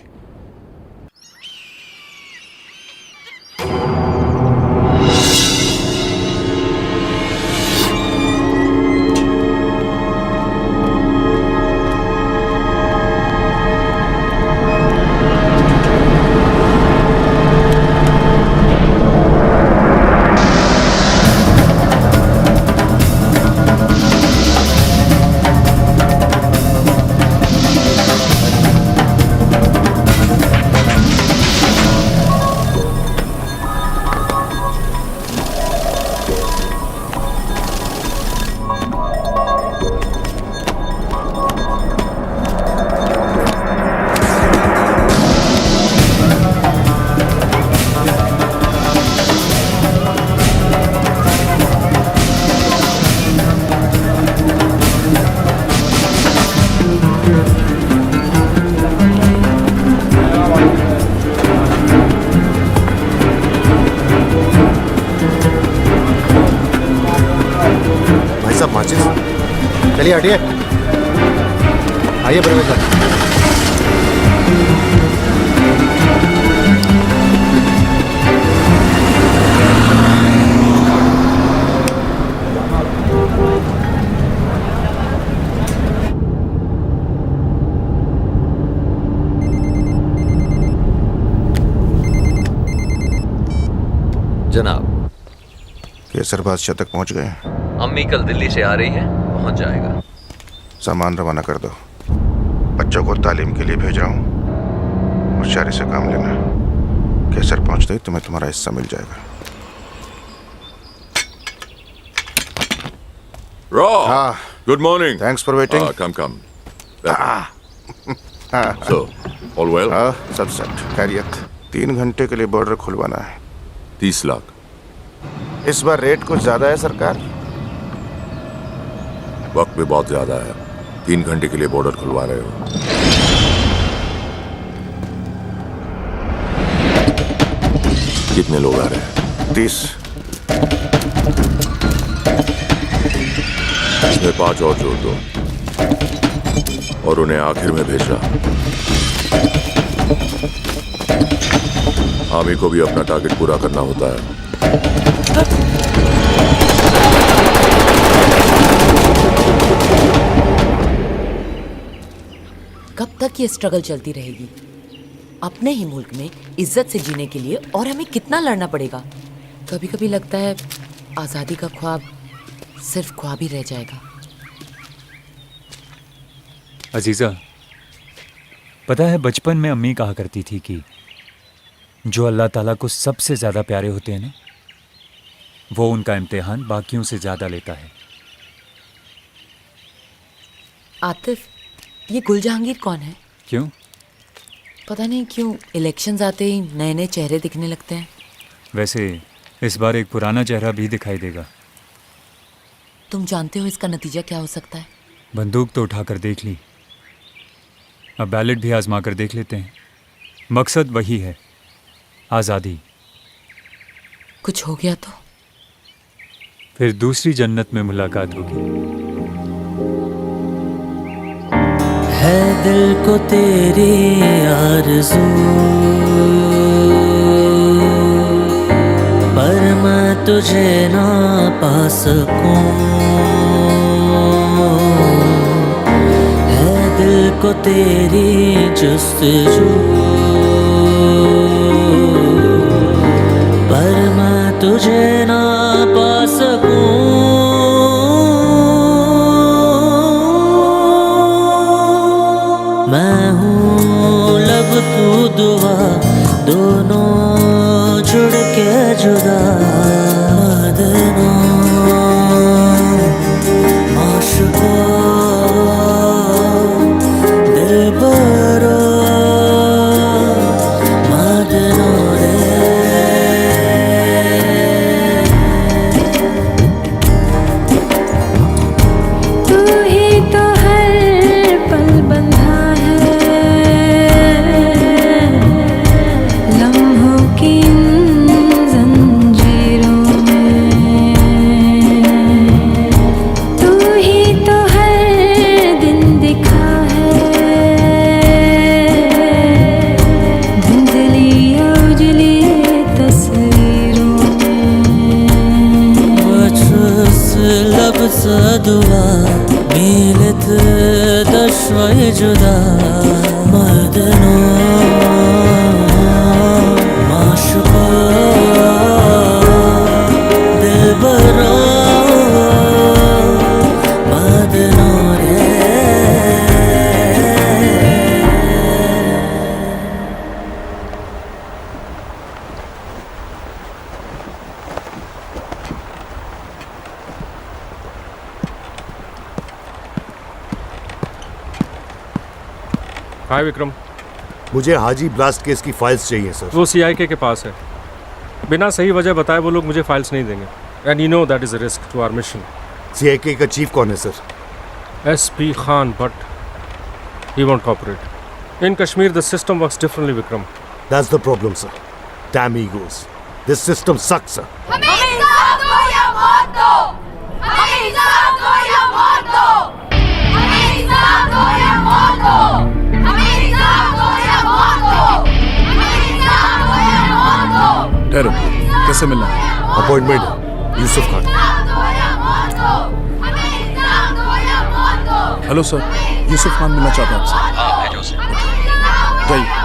चलिए हटिए, आइए प्रवेश सर। जनाब, केसर बादशाह तक पहुंच गए? अम्मी कल दिल्ली से आ रही है, पहुंच जाएगा। सामान रवाना कर दो, बच्चों को तालीम के लिए भेजा हूं, होशियारी से काम लेना। केसर पहुंचते ही तुम्हें तुम्हारा हिस्सा मिल जाएगा। Raw. Good morning. Thanks for waiting. Come. So, all well? सब सेट, खैरियत। 3 घंटे के लिए बॉर्डर खुलवाना है। 30 लाख। इस बार रेट कुछ ज्यादा है सरकार। वक्त भी बहुत ज्यादा है। 3 घंटे के लिए बॉर्डर खुलवा रहे हो। कितने लोग आ रहे हैं? 30। इसमें 5 और जोड़ दो और उन्हें आखिर में भेजना। हामी को भी अपना टारगेट पूरा करना होता है। कब तक ये स्ट्रगल चलती रहेगी? अपने ही मुल्क में इज्जत से जीने के लिए और हमें कितना लड़ना पड़ेगा। कभी कभी लगता है आज़ादी का ख्वाब सिर्फ ख्वाब ही रह जाएगा। अजीज़ा, पता है बचपन में अम्मी कहा करती थी कि जो अल्लाह ताला को सबसे ज़्यादा प्यारे होते हैं ना, वो उनका इम्तिहान बाकियों से ज़्यादा लेता है। आतिफ, ये गुल जहांगीर कौन है? क्यों? पता नहीं क्यों इलेक्शंस आते ही नए नए चेहरे दिखने लगते हैं। वैसे इस बार एक पुराना चेहरा भी दिखाई देगा। तुम जानते हो इसका नतीजा क्या हो सकता है? बंदूक तो उठाकर देख ली। अब बैलेट भी आजमा कर देख लेते हैं। मकसद वही है, आज़ादी। कुछ हो गया तो फिर दूसरी जन्नत में मुलाकात होगी। है दिल को तेरी आरज़ू, पर मैं तुझे ना पा सकूं। है दिल को तेरी जुस्तजू, पर मैं तुझे ना पा सकूं। मैं हूँ लब तू दुआ, दोनों जुड़ के जुदा। मदना माशुका दिलबरा मदना तू ही तो हर पल बंधा है लम्हों की इन जंजीरों में। तू ही तो हर दिन दिखा है धुंधली उजली तस्वीरों में। बचस लब से दुआ मिलत दशवय जुदा। मदना माशुका दिलबरा मदना हाय विक्रम। मुझे हाजी ब्लास्ट केस की फाइल्स चाहिए सर। वो सीआईके के पास है। बिना सही वजह बताए वो लोग मुझे फाइल्स नहीं देंगे। And you know that is a risk to our mission. CIK का चीफ कौन है sir? SP Khan, but he won't cooperate. In Kashmir the system works differently Vikram. That's the problem sir. Damn egos. This system sucks sir. हमें इंसाफ दो या मौत दो। हमें इंसाफ दो या मौत दो। हमें इंसाफ दो या मौत दो। हमें इंसाफ दो या मौत दो। हमें इंसाफ दो या मौत दो। ठहरो, कैसे मिलना है? Appointment Yusuf Khan. Hello sir, Yusuf Khan मिलना चाहता हूँ आपसे। हाँ भेजो उसे। जाइए।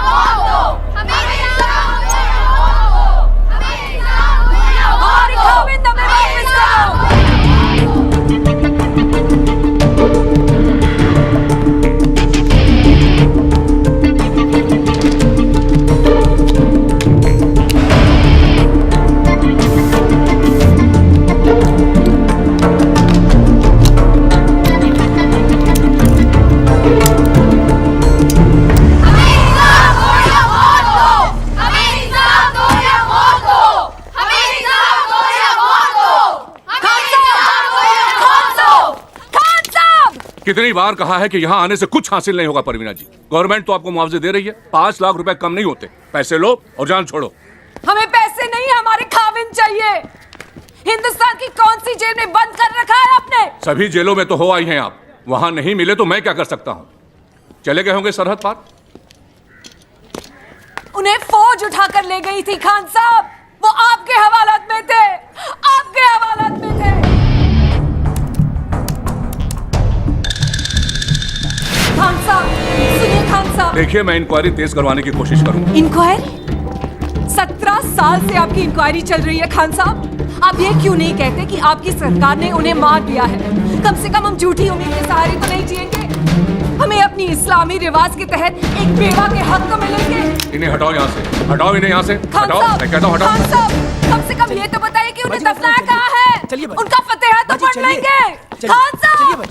कितनी बार कहा है कि यहाँ आने से कुछ हासिल नहीं होगा परवीना जी। गवर्नमेंट तो आपको मुआवजे दे रही है, 5 लाख रुपए कम नहीं होते। पैसे लो और जान छोड़ो। हमें पैसे नहीं, हमारे खाविन चाहिए। हिंदुस्तान की कौन सी जेल में बंद कर रखा है आपने? सभी जेलों में तो हो आई हैं आप। वहां नहीं मिले तो मैं क्या कर सकता हूँ? चले गए होंगे सरहद पार। उन्हें फौज उठाकर ले गई थी खान साहब। वो आपके हवालात में थे, आपके हवालात में थे। खान साहब सुनिए, खान साहब। देखिए, मैं इंक्वायरी तेज करवाने की कोशिश करूंगा। इंक्वायरी? 17 साल से आपकी इंक्वायरी चल रही है खान साहब। आप ये क्यों नहीं कहते कि आपकी सरकार ने उन्हें मार दिया है? कम से कम हम झूठी उम्मीद के सहारे तो नहीं जिएंगे। हमें अपनी इस्लामी रिवाज के तहत एक बेवा के हक तो मिलेंगे। इन्हें हटाओ यहाँ से, हटाओ इन्हें यहाँ से। हटाओ, मैं कहता हूँ हटाओ। खान साहब कम से कम ये तो बताइए कि उन्हें दफनाया कहाँ है? उनका फतेहा तो पढ़ लेंगे। खान साहब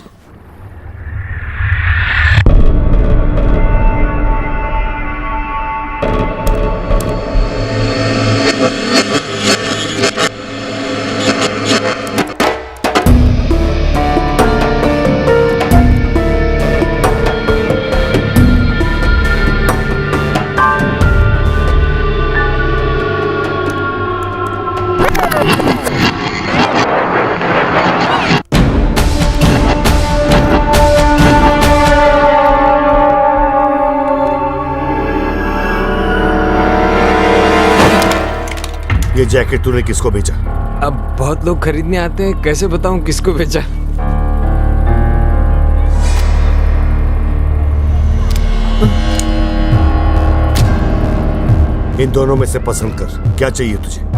ये जैकेट तूने किसको बेचा? अब बहुत लोग खरीदने आते हैं, कैसे बताऊं किसको बेचा? इन दोनों में से पसंद कर, क्या चाहिए तुझे?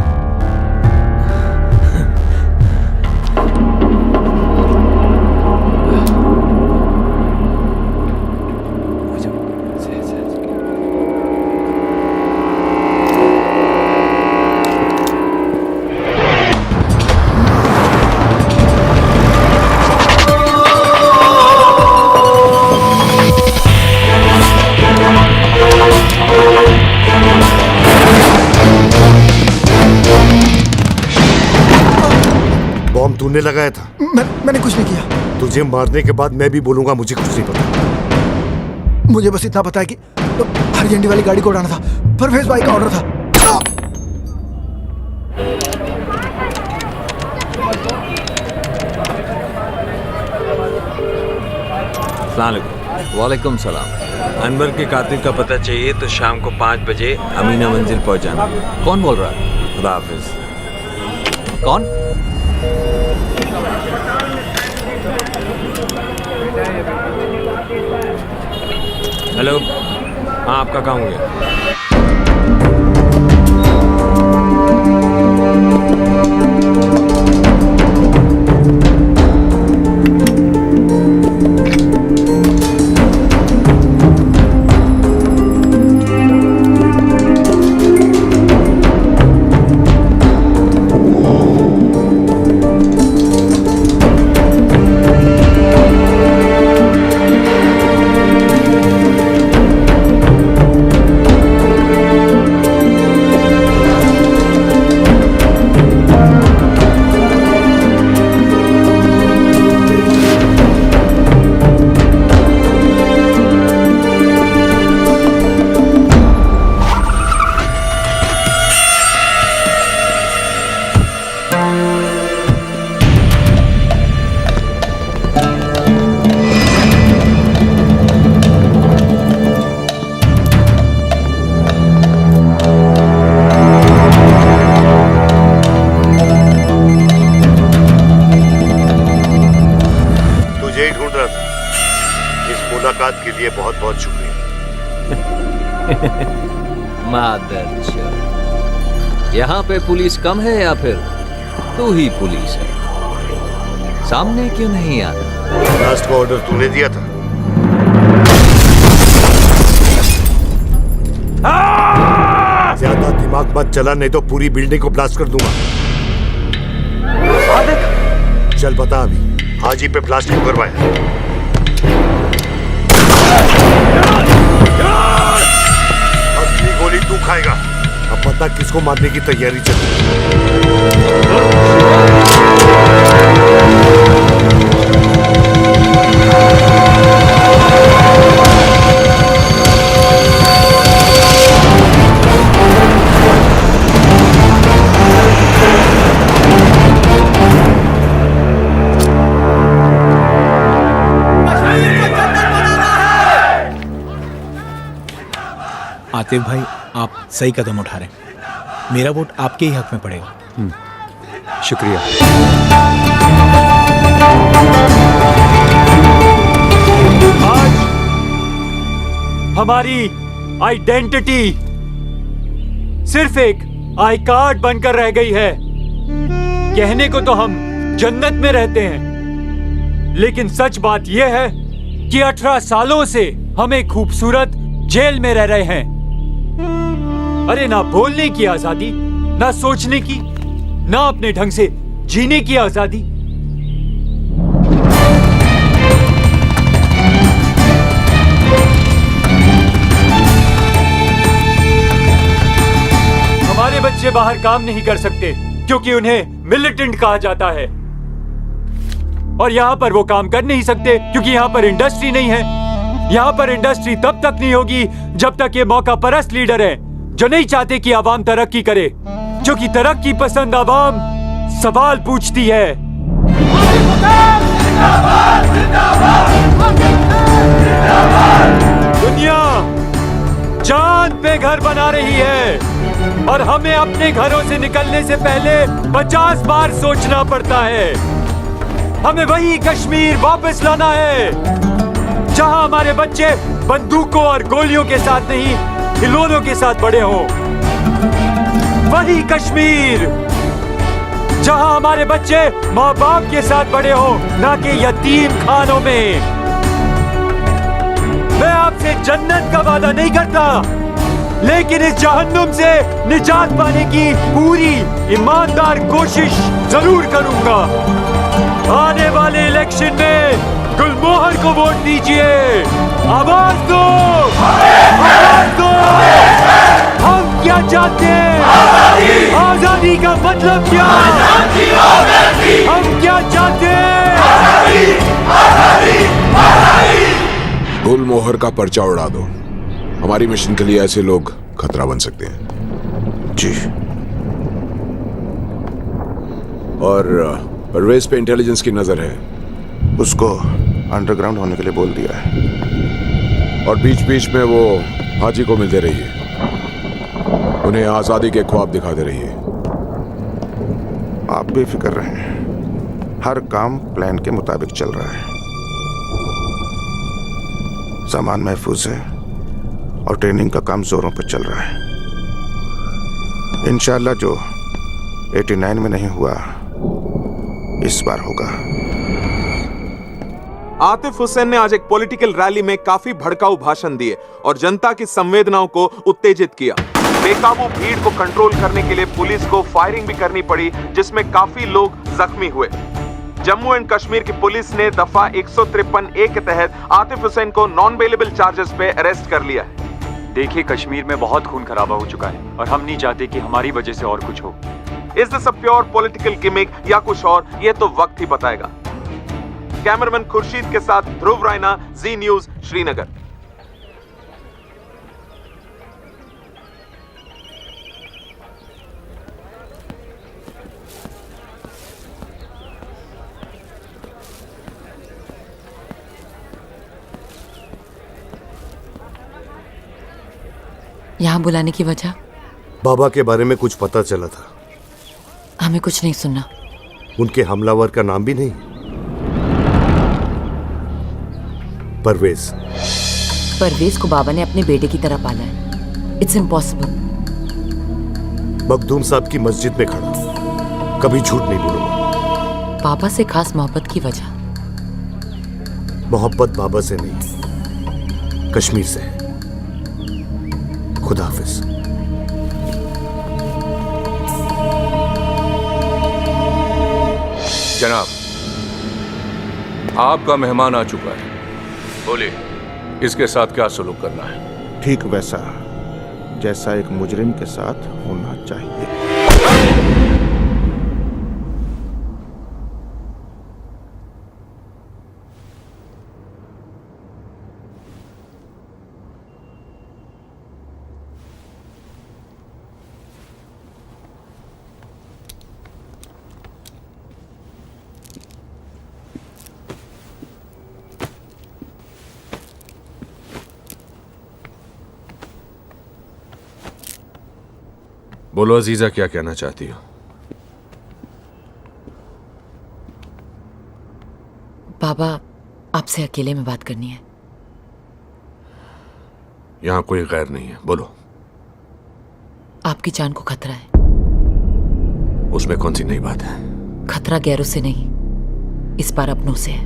बॉम्ब तूने लगाया था? मैंने कुछ नहीं किया। तुझे मारने के बाद मैं भी बोलूंगा मुझे कुछ नहीं पता। मुझे बस इतना पता है कि हरी झंडी वाली गाड़ी को उड़ाना था, परवेज भाई का ऑर्डर था। वालेकुम सलाम। अनवर के कातिल का पता चाहिए तो शाम को 5 बजे अमीना मंजिल पहुंच जाना। कौन बोल रहा है? खुदा हाफिज। कौन? हेलो, हाँ आपका काम हो गया। मुलाकात के लिए बहुत बहुत शुक्रिया। मादरचोद, यहाँ पे पुलिस कम है या फिर तू ही पुलिस है? सामने क्यों नहीं आता? लास्ट का ऑर्डर तूने दिया था। ज्यादा दिमाग मत चला, नहीं तो पूरी बिल्डिंग को ब्लास्ट कर दूंगा। चल बता अभी हाजी पे ब्लास्ट क्यों करवाया? अगली गोली तू खाएगा। अब पता किसको मारने की तैयारी चल रही आतिफ भाई, आप सही कदम उठा रहे हैं। मेरा वोट आपके ही हक में पड़ेगा। शुक्रिया। आज हमारी आइडेंटिटी सिर्फ एक आई कार्ड बनकर रह गई है। कहने को तो हम जन्नत में रहते हैं, लेकिन सच बात यह है कि 18 सालों से हम एक खूबसूरत जेल में रह रहे हैं। अरे ना बोलने की आजादी, ना सोचने की, ना अपने ढंग से जीने की आजादी। हमारे बच्चे बाहर काम नहीं कर सकते क्योंकि उन्हें मिलिटेंट कहा जाता है, और यहाँ पर वो काम कर नहीं सकते क्योंकि यहाँ पर इंडस्ट्री नहीं है। यहाँ पर इंडस्ट्री तब तक नहीं होगी जब तक ये मौका परस्त लीडर हैं जो नहीं चाहते कि आवाम तरक्की करे, क्योंकि तरक्की पसंद आवाम सवाल पूछती है। दुनिया चांद पे घर बना रही है, और हमें अपने घरों से निकलने से पहले 50 बार सोचना पड़ता है। हमें वही कश्मीर वापस लाना है जहां हमारे बच्चे बंदूकों और गोलियों के साथ नहीं, खिलौनों के साथ बड़े हों। वही कश्मीर जहां हमारे बच्चे माँ बाप के साथ बड़े हों, ना कि यतीम खानों में। मैं आपसे जन्नत का वादा नहीं करता, लेकिन इस जहन्नुम से निजात पाने की पूरी ईमानदार कोशिश जरूर करूंगा। आने वाले इलेक्शन में गुलमोहर को वोट दीजिए। आवाज दो, आवाज दो। हम क्या चाहते हैं? आजादी का मतलब क्या? हम क्या चाहते हैं? गुलमोहर का पर्चा उड़ा दो। हमारी मिशन के लिए ऐसे लोग खतरा बन सकते हैं। जी। और परवेज पे इंटेलिजेंस की नजर है। उसको अंडरग्राउंड होने के लिए बोल दिया है। और बीच बीच में वो हाजी को मिलते रहिए, उन्हें आजादी के ख्वाब दिखाते रहिए। आप बेफिक्र रहें, हर काम प्लान के मुताबिक चल रहा है। सामान महफूज है और ट्रेनिंग का काम जोरों पर चल रहा है। इंशाल्लाह जो 89 में नहीं हुआ इस बार होगा। आतिफ हुसैन ने आज एक पॉलिटिकल रैली में काफी भड़काऊ भाषण दिए और जनता की संवेदनाओं को उत्तेजित किया। बेकाबू भीड़ को कंट्रोल करने के लिए पुलिस को फायरिंग भी करनी पड़ी, जिसमें काफी लोग जख्मी हुए। जम्मू एंड कश्मीर की पुलिस ने दफा 153A के तहत आतिफ हुसैन को नॉन बेलेबल चार्जेस पे अरेस्ट कर लिया है। देखिए, कश्मीर में बहुत खून खराबा हो चुका है और हम नहीं चाहते कि हमारी वजह से और कुछ हो। Is this a pure political gimmick या कुछ और, ये तो वक्त ही बताएगा। कैमरामैन खुर्शीद के साथ ध्रुव रायना, जी न्यूज, श्रीनगर। यहाँ बुलाने की वजह? बाबा के बारे में कुछ पता चला था। हमें कुछ नहीं सुनना। उनके हमलावर का नाम भी नहीं? परवेज। परवेज को बाबा ने अपने बेटे की तरह पाला है। It's impossible. मखदूम साहब की मस्जिद में खड़ा, कभी झूठ नहीं बोलूंगा। बाबा से खास मोहब्बत की वजह? मोहब्बत बाबा से नहीं, कश्मीर से है। खुदा हाफिज। जनाब, आपका मेहमान आ चुका है। बोलिए, इसके साथ क्या सलूक करना है? ठीक वैसा जैसा एक मुजरिम के साथ होना चाहिए। बोलो अजीजा, क्या कहना चाहती हो? बाबा, आपसे अकेले में बात करनी है। यहां कोई गैर नहीं है, बोलो। आपकी जान को खतरा है। उसमें कौन सी नई बात है? खतरा गैरों से नहीं, इस बार अपनों से है।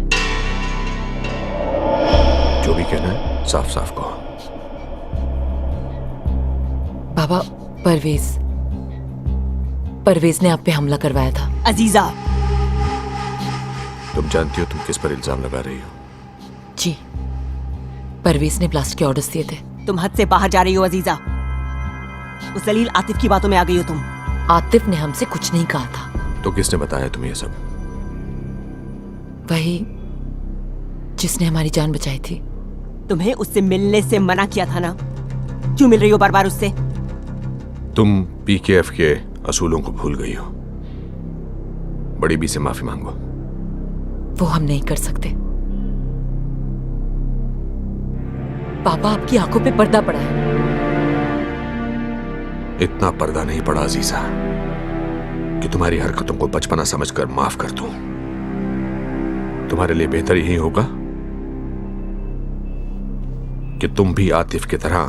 जो भी कहना है साफ साफ कहो। बाबा, परवेज ने आप पे हमला करवाया था। अजीजा, तुम जानती हो तुम किस पर इल्जाम लगा रही हो? जी, परवेज ने ब्लास्ट के ऑर्डर्स दिए थे। तुम हद से बाहर जा रही हो अजीजा। उस जलील आतिफ की बातों में आ गई हो तुम। आतिफ ने हमसे कुछ नहीं कहा था। तो किसने बताया तुम्हें ये सब? वही जिसने हमारी जान बचाई थी। तुम्हें उससे मिलने से मना किया था ना? क्यों मिल रही हो बार बार उससे? तुम PKF के असूलों को भूल गई हो। बड़ी बी से माफी मांगो। वो हम नहीं कर सकते। पापा, आपकी आंखों पे पर्दा पड़ा है। इतना पर्दा नहीं पड़ा अजीजा कि तुम्हारी हरकतों को बचपना समझकर माफ कर दूं। तुम्हारे लिए बेहतर यही होगा कि तुम भी आतिफ की तरह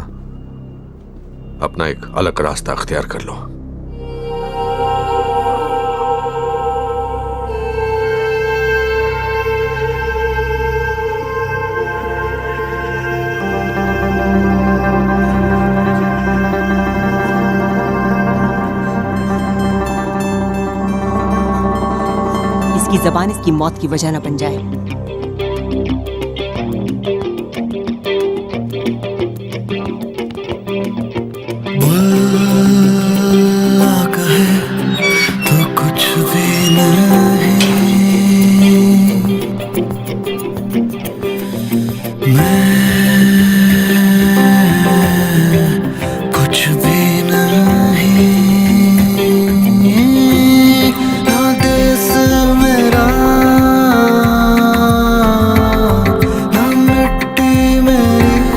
अपना एक अलग रास्ता अख्तियार कर लो। इसकी जबान इसकी मौत की वजह न बन जाए। तो कुछ भी नहीं, मैं कुछ भी नहीं, ना देश मेरा ना मिट्टी मेरी,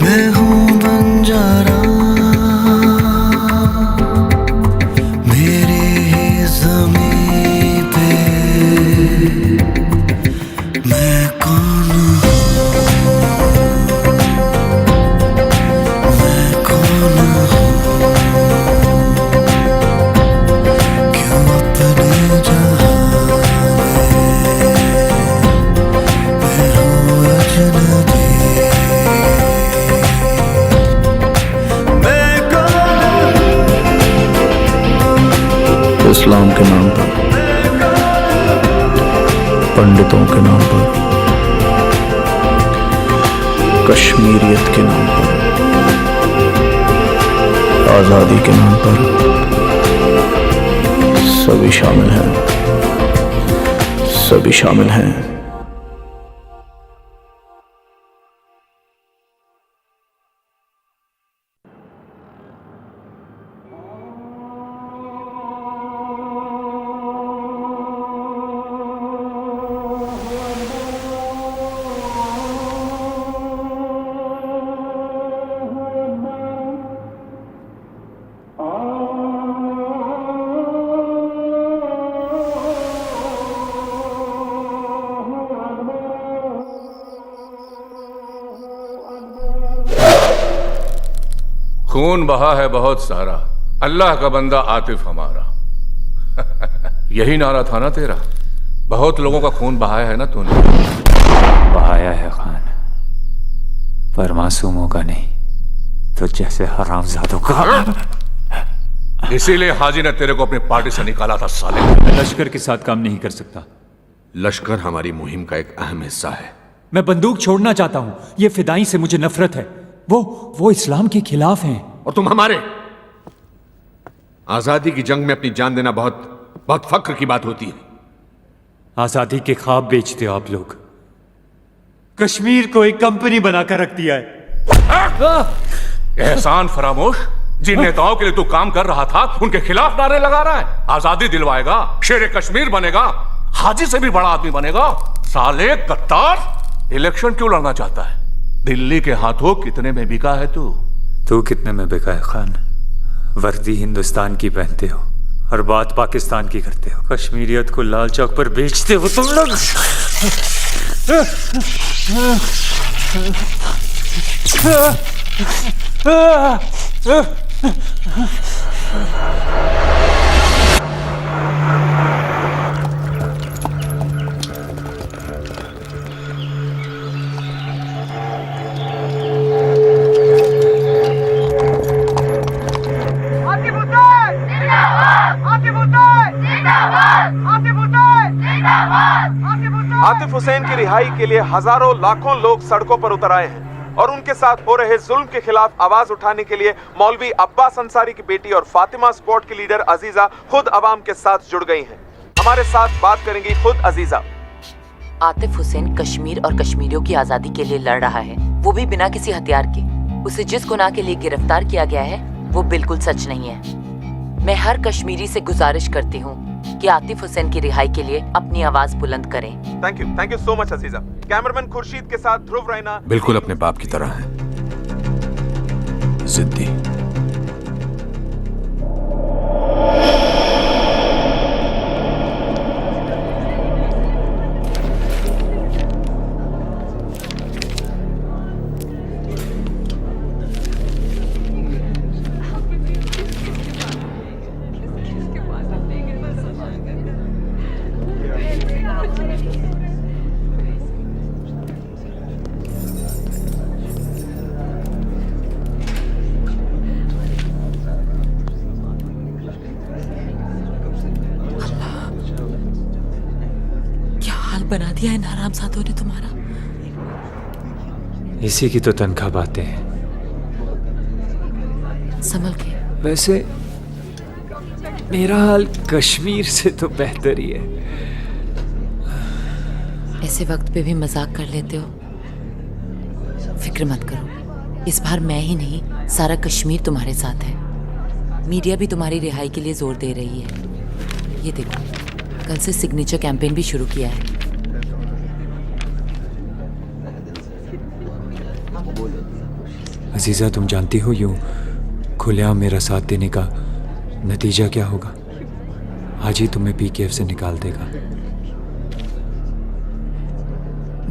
मैं हूँ बंजारा मेरी ही ज़मीं पे। मैं कौन हूँ, मैं कौन हूँ, क्यों अपने जहाँ मैं हूँ अजनबी। मैं कौन हूँ, इस्लाम के नाम पर, पंडितों के नाम पर, कश्मीरियत के नाम पर, आज़ादी के नाम पर सभी शामिल हैं, सभी शामिल हैं। खून बहा है बहुत सारा, अल्लाह का बंदा आतिफ हमारा। यही नारा था ना तेरा? बहुत लोगों का खून बहाया है ना तूने? बहाया है खान, पर मासूमों का नहीं, तो जैसे हरामजादों का। इसीलिए हाजी ने तेरे को अपनी पार्टी से निकाला था साले। मैं लश्कर के साथ काम नहीं कर सकता। लश्कर हमारी मुहिम का एक अहम हिस्सा है। मैं बंदूक छोड़ना चाहता हूं। ये फिदाई से मुझे नफरत है। वो इस्लाम के खिलाफ हैं। और तुम हमारे। आजादी की जंग में अपनी जान देना बहुत फख्र की बात होती है। आजादी के ख्वाब बेचते हो आप लोग। कश्मीर को एक कंपनी बनाकर रख दिया है। एहसान फरामोश, जिन नेताओं के लिए तू काम कर रहा था उनके खिलाफ नारे लगा रहा है। आजादी दिलवाएगा, शेर कश्मीर बनेगा, हाजी से भी बड़ा आदमी बनेगा। साले गद्दार, इलेक्शन क्यों लड़ना चाहता है? दिल्ली के हाथों कितने में बिका है तू? तू कितने में बिका है खान? वर्दी हिंदुस्तान की पहनते हो और बात पाकिस्तान की करते हो। कश्मीरियत को लाल चौक पर बेचते हो तुम लोग। आतिफ हुसैन की रिहाई के लिए हजारों लाखों लोग सड़कों पर उतर आए हैं और उनके साथ हो रहे जुल्म के खिलाफ आवाज उठाने के लिए मौलवी अब्बास अंसारी की बेटी और फातिमा स्क्वाड की लीडर अजीजा खुद अवाम के साथ जुड़ गई हैं। हमारे साथ बात करेंगी खुद अजीजा। आतिफ हुसैन कश्मीर और कश्मीरियों की आजादी के लिए लड़ रहा है, वो भी बिना किसी हथियार के। उसे जिस गुनाह के लिए गिरफ्तार किया गया है वो बिल्कुल सच नहीं है। मैं हर कश्मीरी से गुजारिश करती हूँ कि आतिफ हुसैन की रिहाई के लिए अपनी आवाज बुलंद करें। Thank you so much Aziza. Cameraman Khurshid के साथ ध्रुव रैना बिल्कुल अपने बाप की तरह है। जिद्दी। बना दिया इन हरामजादों ने तुम्हारा। इसी की तो तनख्वाह बातें हैं। संभल के। वैसे मेरा हाल कश्मीर से तो बेहतर ही है। ऐसे वक्त पे भी मजाक कर लेते हो। फिक्र मत करो, इस बार मैं ही नहीं सारा कश्मीर तुम्हारे साथ है। मीडिया भी तुम्हारी रिहाई के लिए जोर दे रही है। ये देखो, कल से सिग्नेचर कैंपेन भी शुरू किया है। अजीजा, तुम जानती हो यूं खुलेआम मेरा साथ देने का नतीजा क्या होगा? आज ही तुम्हें पीकेएफ से निकाल देगा।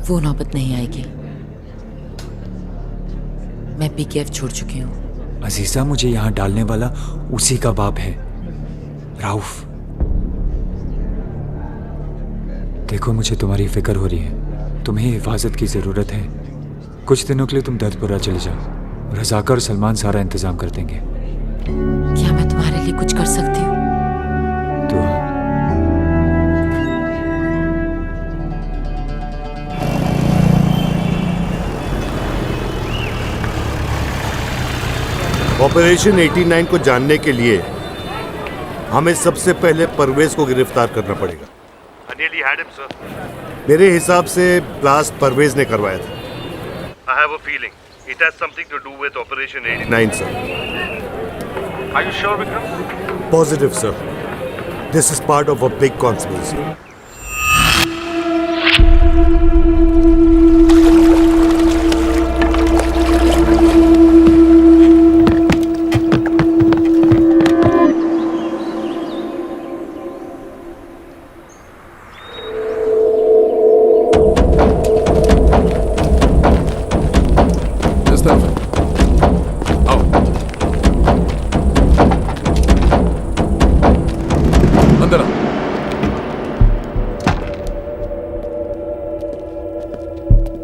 वो नौबत नहीं आएगी। मैं पीकेएफ छोड़ चुकी हूँ। अजीजा, मुझे यहाँ डालने वाला उसी का बाप है, राउफ। देखो, मुझे तुम्हारी फिक्र हो रही है। तुम्हें हिफाजत की जरूरत है। कुछ दिनों के लिए तुम दर्दपुरा चले जाओ। रजाकर और सलमान सारा इंतजाम कर देंगे। क्या मैं तुम्हारे लिए कुछ कर सकती हूँ? ऑपरेशन 89 को जानने के लिए हमें सबसे पहले परवेज को गिरफ्तार करना पड़ेगा। मेरे हिसाब से ब्लास्ट परवेज ने करवाया था। I have a feeling it has something to do with Operation 9, sir. Are you sure, Vikram? Positive, sir. This is part of a big conspiracy.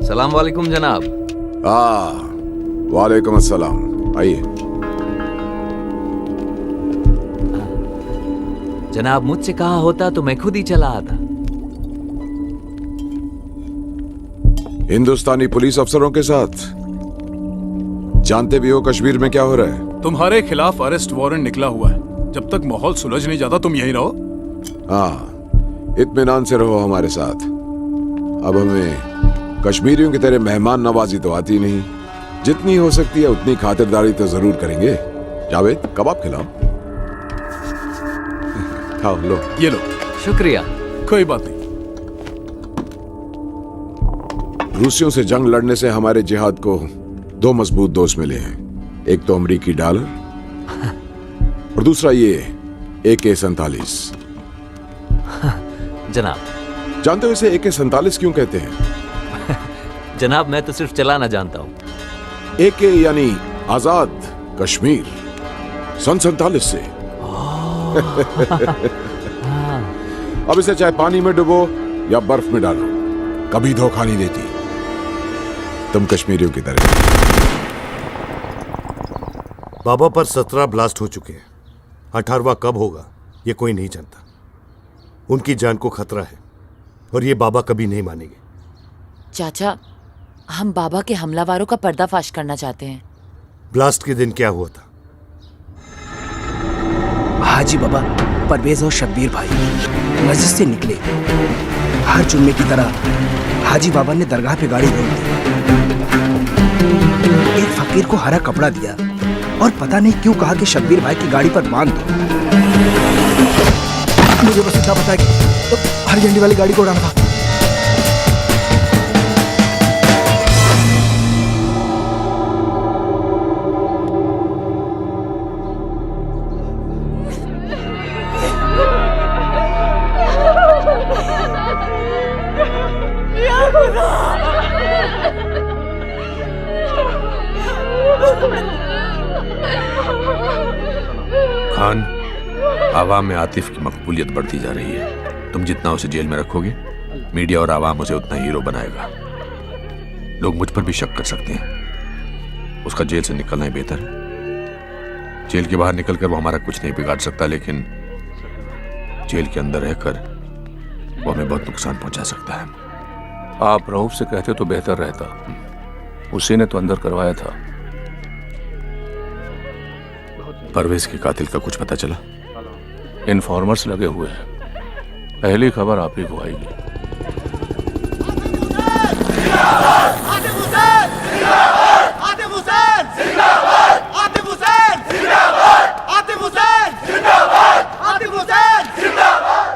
सलाम वालेकुम जनाब। वालेकुम अस्सलाम। आइए। जनाब, मुझसे कहा होता तो मैं खुद ही चला आता। हिंदुस्तानी पुलिस अफसरों के साथ जानते भी हो कश्मीर में क्या हो रहा है। तुम्हारे खिलाफ अरेस्ट वारंट निकला हुआ है। जब तक माहौल सुलझ नहीं जाता तुम यहीं रहो। हाँ, इत्मीनान से रहो हमारे साथ। अब हमें कश्मीरियों की तरह मेहमान नवाजी तो आती नहीं। जितनी हो सकती है उतनी खातिरदारी तो जरूर करेंगे। जावेद, कबाब खिलाओ। खाओ, लो। ये लो। शुक्रिया। कोई बात नहीं। रूसियों से जंग लड़ने से हमारे जिहाद को दो मजबूत दोस्त मिले हैं। एक तो अमेरिकी डॉलर और दूसरा ये AK-47। जनाब, जानते हो इसे AK-47 क्यों कहते हैं? जनाब, मैं तो सिर्फ चलाना जानता हूँ। AK यानी आजाद कश्मीर, सन 47 से। अब इसे चाहे पानी में डुबो या बर्फ में डालो, कभी धोखा नहीं देती। तुम कश्मीरियों की तरह। बाबा पर 17 ब्लास्ट हो चुके हैं। 18वां कब होगा ये कोई नहीं जानता। उनकी जान को खतरा है और ये बाबा कभी नहीं मानेंगे। चाचा, हम बाबा के हमलावरों का पर्दाफाश करना चाहते हैं। ब्लास्ट के दिन क्या हुआ था? हाजी बाबा, परवेज और शब्बीर भाई मस्जिद से निकले। हर जुम्मे की तरह हाजी बाबा ने दरगाह पे गाड़ी रोक दी। एक फकीर को हरा कपड़ा दिया और पता नहीं क्यों कहा कि शब्बीर भाई की गाड़ी पर बांध दो। मुझे बस इतना पता है कि हरी झंडी वाली गाड़ी को उड़ाना था। खान, आवाम में आतिफ की मकबूलियत बढ़ती जा रही है। तुम जितना उसे जेल में रखोगे, मीडिया और आवाम उसे उतना हीरो बनाएगा। लोग मुझ पर भी शक कर सकते हैं। उसका जेल से निकलना ही बेहतर है। जेल के बाहर निकलकर वो हमारा कुछ नहीं बिगाड़ सकता, लेकिन जेल के अंदर रहकर वो हमें बहुत नुकसान पहुंचा सकता है। आप रऊफ से कहते तो बेहतर रहता। उसी ने तो अंदर करवाया था। परवेज के कातिल का कुछ पता चला? इन्फॉर्मर्स लगे हुए हैं। पहली खबर आप ही को आएगी।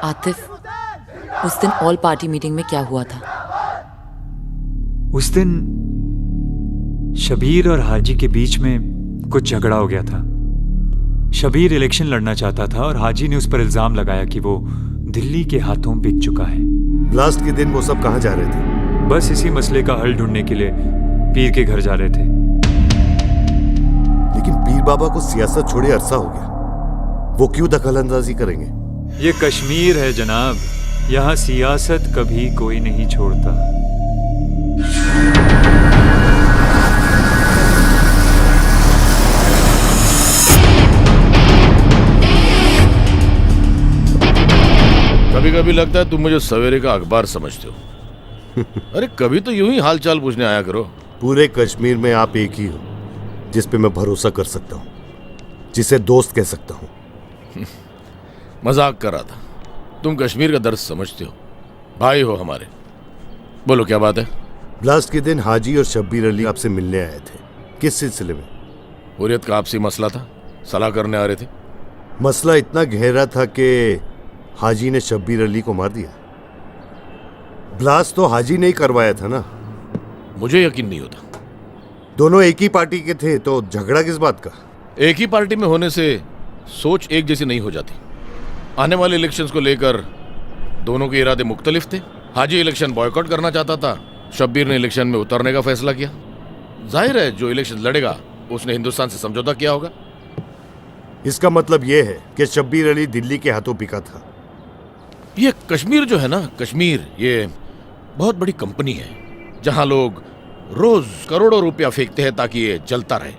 आतिफ, उस दिन ऑल पार्टी मीटिंग में क्या हुआ था? उस दिन शबीर और हाजी के बीच में कुछ झगड़ा हो गया था। शबीर इलेक्शन लड़ना चाहता था और हाजी ने उस पर इल्जाम लगाया कि वो दिल्ली के हाथों बिक चुका है। ब्लास्ट के दिन वो सब कहाँ जा रहे थे? बस इसी मसले का हल ढूंढने के लिए पीर के घर जा रहे थे। लेकिन पीर बाबा को सियासत छोड़े अरसा हो गया, वो क्यों दखलंदाजी करेंगे? ये कश्मीर है जनाब, यहाँ सियासत कभी कोई नहीं छोड़ता। कभी कभी लगता है तुम मुझे सवेरे का अखबार समझते हो। अरे कभी तो यूं ही हालचाल पूछने आया करो। पूरे कश्मीर में आप एक ही हो जिस पे मैं भरोसा कर सकता हूँ, जिसे दोस्त कह सकता हूँ। मजाक कर रहा था। तुम कश्मीर का दर्द समझते हो, भाई हो हमारे। बोलो क्या बात है? ब्लास्ट के दिन हाजी और शब्बीर अली आपसे मिलने आए थे। किस सिलसिले में? हुर्रियत का आपसी मसला था, सलाह करने आ रहे थे। मसला इतना गहरा था कि हाजी ने शब्बीर अली को मार दिया। ब्लास्ट तो हाजी ने ही करवाया था ना? मुझे यकीन नहीं होता। दोनों एक ही पार्टी के थे तो झगड़ा किस बात का? एक ही पार्टी में होने से सोच एक जैसी नहीं हो जाती। आने वाले इलेक्शंस को लेकर दोनों के इरादे मुख्तलिफ थे। हाजी इलेक्शन बॉयकॉट करना चाहता था, शब्बीर ने इलेक्शन में उतरने का फैसला किया। जाहिर है जो इलेक्शन लड़ेगा उसने हिंदुस्तान से समझौता किया होगा। इसका मतलब यह है कि शब्बीर अली दिल्ली के हाथों बिका था। ये कश्मीर जो है ना, कश्मीर ये बहुत बड़ी कंपनी है जहां लोग रोज करोड़ों रुपया फेंकते हैं ताकि ये जलता रहे।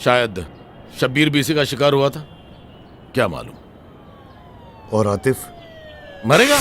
शायद शब्बीर भी इसी का शिकार हुआ था, क्या मालूम। और आतिफ मरेगा।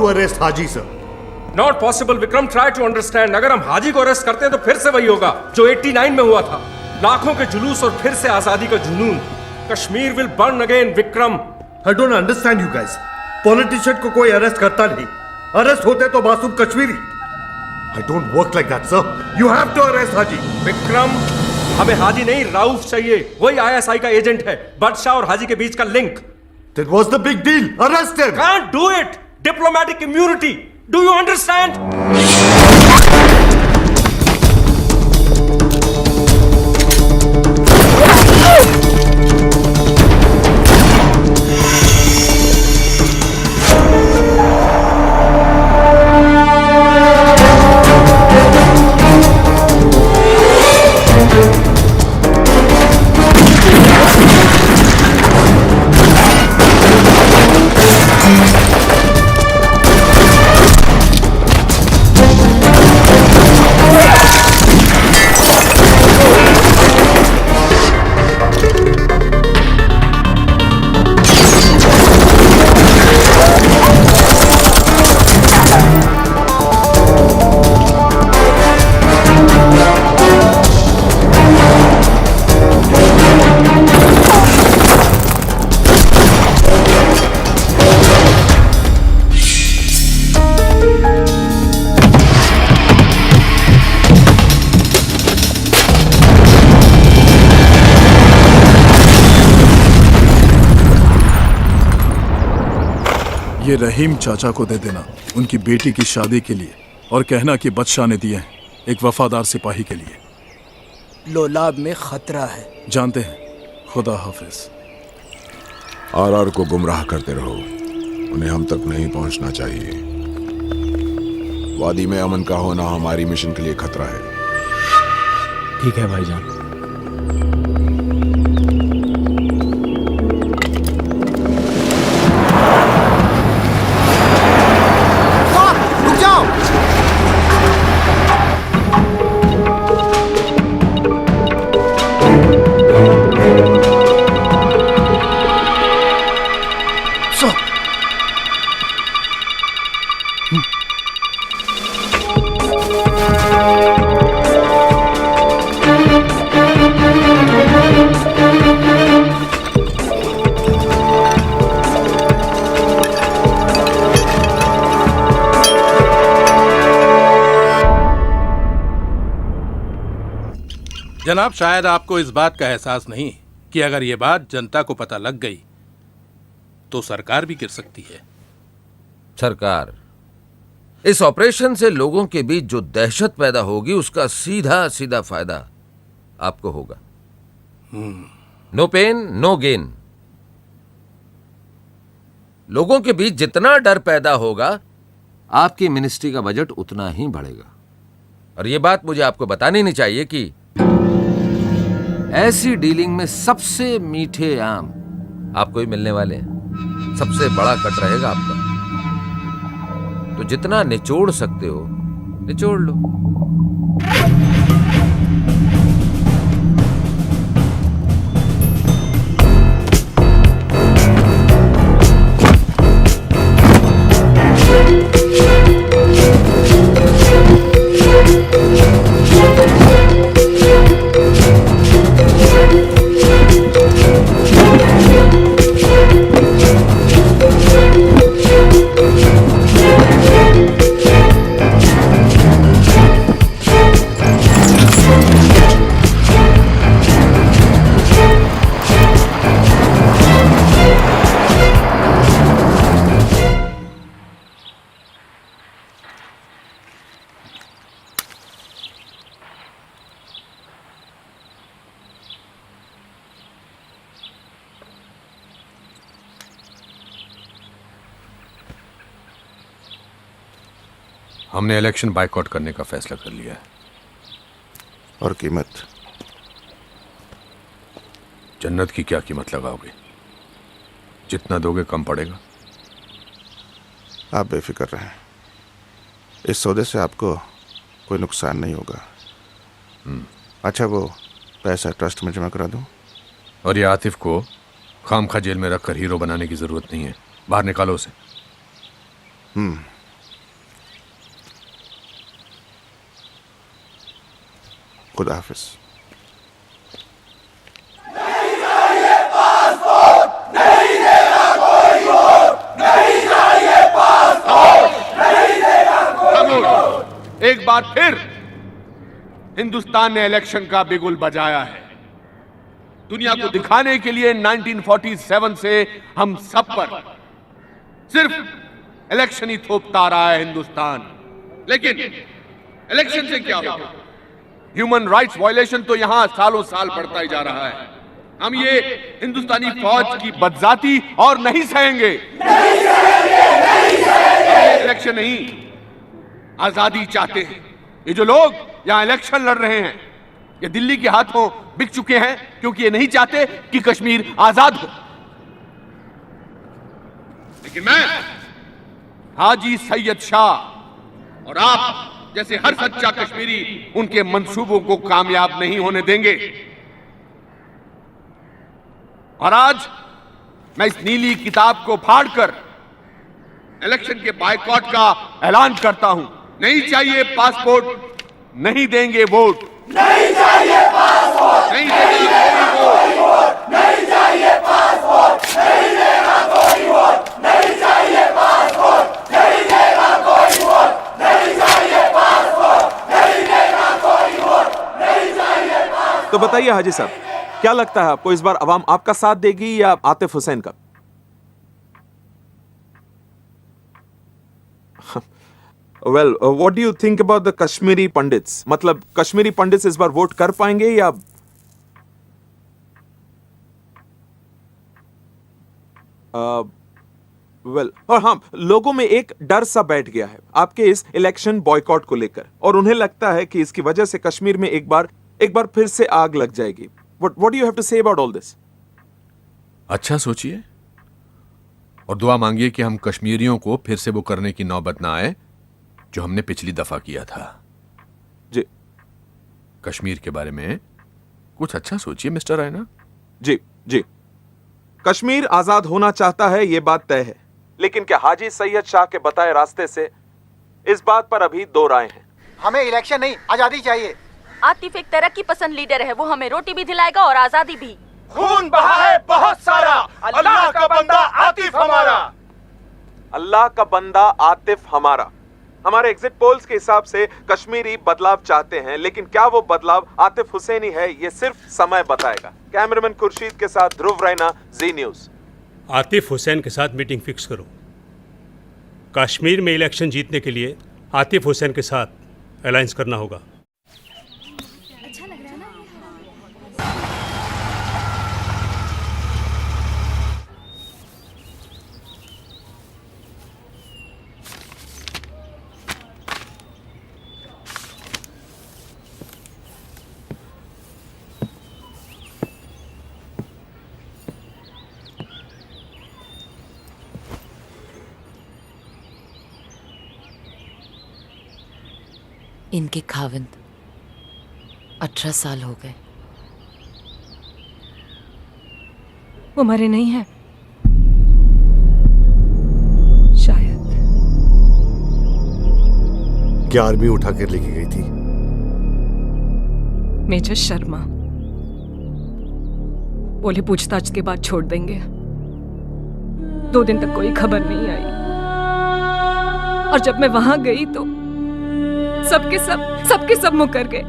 Arrest Haji sir. Not possible Vikram, try to understand. अगर हम हाजी को अरेस्ट करते हैं तो फिर से वही होगा जो 89 में हुआ था। लाखों के जुलूस और फिर से आजादी का जुनून। Kashmir will burn again Vikram. I don't understand you guys. Politician को कोई अरेस्ट करता नहीं, अरेस्ट होते तो मासूम Kashmiri. I don't work like that sir. You have to arrest Haji. Vikram, हमें हाजी नहीं राउफ चाहिए। वही आईएसआई का एजेंट है। बादशाह और हाजी के बीच का link. That was the big deal. Arrest him. Can't do it. Diplomatic immunity. Do you understand? ये रहीम चाचा को दे देना उनकी बेटी की शादी के लिए, और कहना कि बदशाह ने दिए हैं एक वफादार सिपाही के लिए। लोलाब में खतरा है। जानते हैं। खुदा हाफिज। आरआर को गुमराह करते रहो, उन्हें हम तक नहीं पहुंचना चाहिए। वादी में अमन का होना हमारी मिशन के लिए खतरा है। ठीक है भाईजान। रुक जाओ। जनाब, शायद आपको इस बात का एहसास नहीं कि अगर ये बात जनता को पता लग गई तो सरकार भी गिर सकती है। सरकार, इस ऑपरेशन से लोगों के बीच जो दहशत पैदा होगी उसका सीधा सीधा फायदा आपको होगा। No pain no gain. लोगों के बीच जितना डर पैदा होगा आपकी मिनिस्ट्री का बजट उतना ही बढ़ेगा। और यह बात मुझे आपको बतानी नहीं चाहिए कि ऐसी डीलिंग में सबसे मीठे आम आपको ही मिलने वाले हैं। सबसे बड़ा कट रहेगा आपका। तो जितना निचोड़ सकते हो निचोड़ लो। हमने इलेक्शन बायकॉट करने का फैसला कर लिया है। और कीमत? जन्नत की क्या कीमत लगाओगे? जितना दोगे कम पड़ेगा। आप बेफिक्र रहें, इस सौदे से आपको कोई नुकसान नहीं होगा। अच्छा, वो पैसा ट्रस्ट में जमा करा दूं? और ये आतिफ को खामखा जेल में रखकर हीरो बनाने की जरूरत नहीं है। बाहर निकालो उसे। खुदा हाफिज। एक बार फिर हिंदुस्तान ने इलेक्शन का बिगुल बजाया है। दुनिया को दिखाने के लिए 1947 से हम सब पर सिर्फ इलेक्शन ही थोपता रहा है हिंदुस्तान। लेकिन इलेक्शन से क्या होगा? ह्यूमन राइट्स वायलेशन तो यहां सालों साल बढ़ता ही जा रहा है। हम ये हिंदुस्तानी फौज की बदजाती और नहीं सहेंगे। इलेक्शन नहीं, आजादी चाहते हैं। ये जो लोग यहां इलेक्शन लड़ रहे हैं ये दिल्ली के हाथों बिक चुके हैं, क्योंकि ये नहीं चाहते कि कश्मीर आजाद हो। लेकिन मैं हाजी सैयद शाह और आप जैसे हर सच्चा कश्मीरी उनके मंसूबों को कामयाब नहीं होने देंगे। और आज मैं इस नीली किताब को फाड़कर इलेक्शन के बायकॉट का ऐलान करता हूं। नहीं चाहिए पासपोर्ट, नहीं देंगे वोट। नहीं चाहिए पासपोर्ट, नहीं देगा कोई वोट। नहीं चाहिए पासपोर्ट, नहीं देगा कोई वोट। नहीं चाहिए पासपोर्ट, नहीं देगा कोई वोट। नहीं चाहिए पासपोर्ट, नहीं देगा कोई वोट। नहीं चाहिए पासपोर्ट। तो बताइए हाजी साहब, क्या लगता है आपको, इस बार अवाम आपका साथ देगी या आतिफ हुसैन का? Well, what do you think about the Kashmiri pandits? मतलब कश्मीरी पंडित्स इस बार वोट कर पाएंगे या और हाँ, लोगों में एक डर सा बैठ गया है आपके इस इलेक्शन बॉयकॉट को लेकर, और उन्हें लगता है कि इसकी वजह से कश्मीर में एक बार फिर से आग लग जाएगी। What do you have to say about all this? अच्छा सोचिए और दुआ मांगिए कि हम कश्मीरियों को फिर से वो करने की नौबत ना आए जो हमने पिछली दफा किया था। जी, कश्मीर के बारे में कुछ अच्छा सोचिए मिस्टर रैना। जी जी, कश्मीर आजाद होना चाहता है, यह बात तय है, लेकिन क्या हाजी सैयद शाह के बताए रास्ते से, इस बात पर अभी दो राय हैं। हमें इलेक्शन नहीं, आजादी चाहिए। आतिफ एक तरक्की पसंद लीडर है, वो हमें रोटी भी दिलाएगा और आजादी भी। खून बहा है बहुत सारा, अल्लाह का बंदा आतिफ हमारा। अल्लाह का बंदा आतिफ हमारा। हमारे एग्जिट पोल्स के हिसाब से कश्मीरी बदलाव चाहते हैं, लेकिन क्या वो बदलाव आतिफ हुसैनी है, ये सिर्फ समय बताएगा। कैमरामैन खुर्शीद के साथ ध्रुव रैना, जी न्यूज। आतिफ हुसैन के साथ मीटिंग फिक्स करो। कश्मीर में इलेक्शन जीतने के लिए आतिफ हुसैन के साथ अलायंस करना होगा। इनके खाविंद 18 साल हो गए। वो मरे नहीं हैं शायद। क्या आर्मी उठा कर लेके गई थी? मेजर शर्मा बोले पूछताछ के बाद छोड़ देंगे। 2 दिन तक कोई खबर नहीं आई, और जब मैं वहां गई तो सबके सब मुकर गए।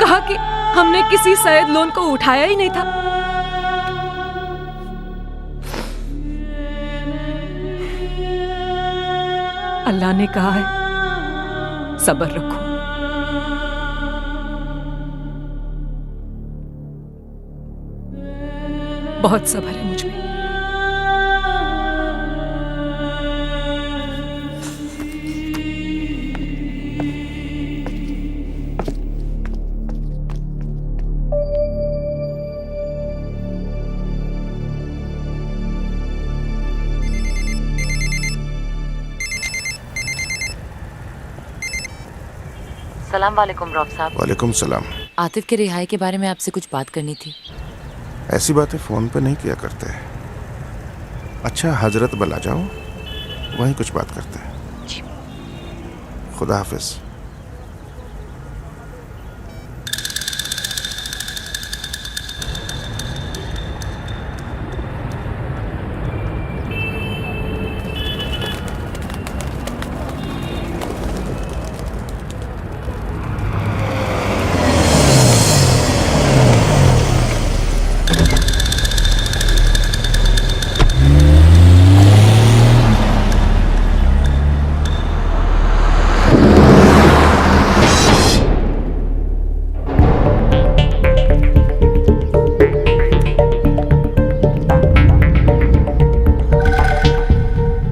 कहा कि हमने किसी शायद लोन को उठाया ही नहीं था। अल्लाह ने कहा है सब्र रखो। बहुत सब्र है मुझ में। सलाम वालेकुम रॉफ साहब। वालेकुम सलाम। आतिफ के रिहाई के बारे में आपसे कुछ बात करनी थी। ऐसी बातें फोन पे नहीं किया करते। अच्छा, हजरत बला जाओ, वहीं कुछ बात करते हैं। खुदा हाफिज।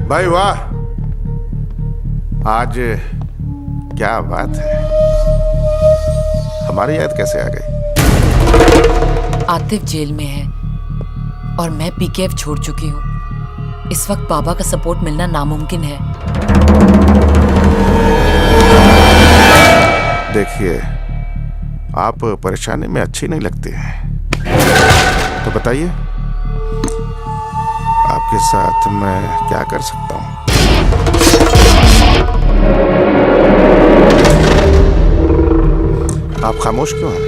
भाई वाह, आज क्या बात है। हमारी याद कैसे आ गई? आतिफ जेल में है और मैं पीकेएफ छोड़ चुकी हूँ। इस वक्त बाबा का सपोर्ट मिलना नामुमकिन है। देखिए, आप परेशानी में अच्छी नहीं लगती हैं, तो बताइए आपके साथ मैं क्या कर सकता हूँ? आप खामोश क्यों हैं?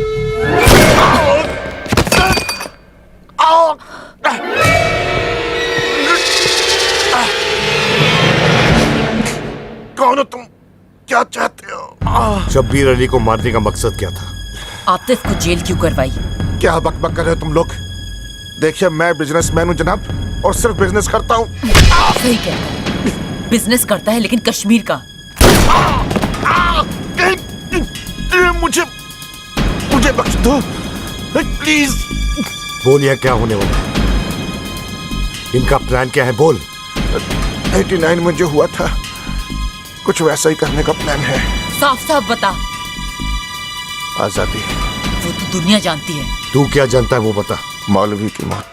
कौन हो तुम? क्या चाहते हो? शब्बीर अली को मारने का मकसद क्या था? आतिफ को जेल क्यों करवाई? क्या बकबक कर रहे हो तुम लोग? देखिए, मैं बिजनेसमैन हूं जनाब, और सिर्फ बिजनेस करता हूँ। सही कहता है, बिजनेस करता है लेकिन कश्मीर का। मुझे बख्श दो प्लीज। बोलिए क्या होने वाला है? इनका प्लान क्या है? बोल। 89 में जो हुआ था कुछ वैसा ही करने का प्लान है। साफ साफ बता। आजादी। वो तो दुनिया जानती है। तू क्या जानता है वो बता। मौलवी की मौत।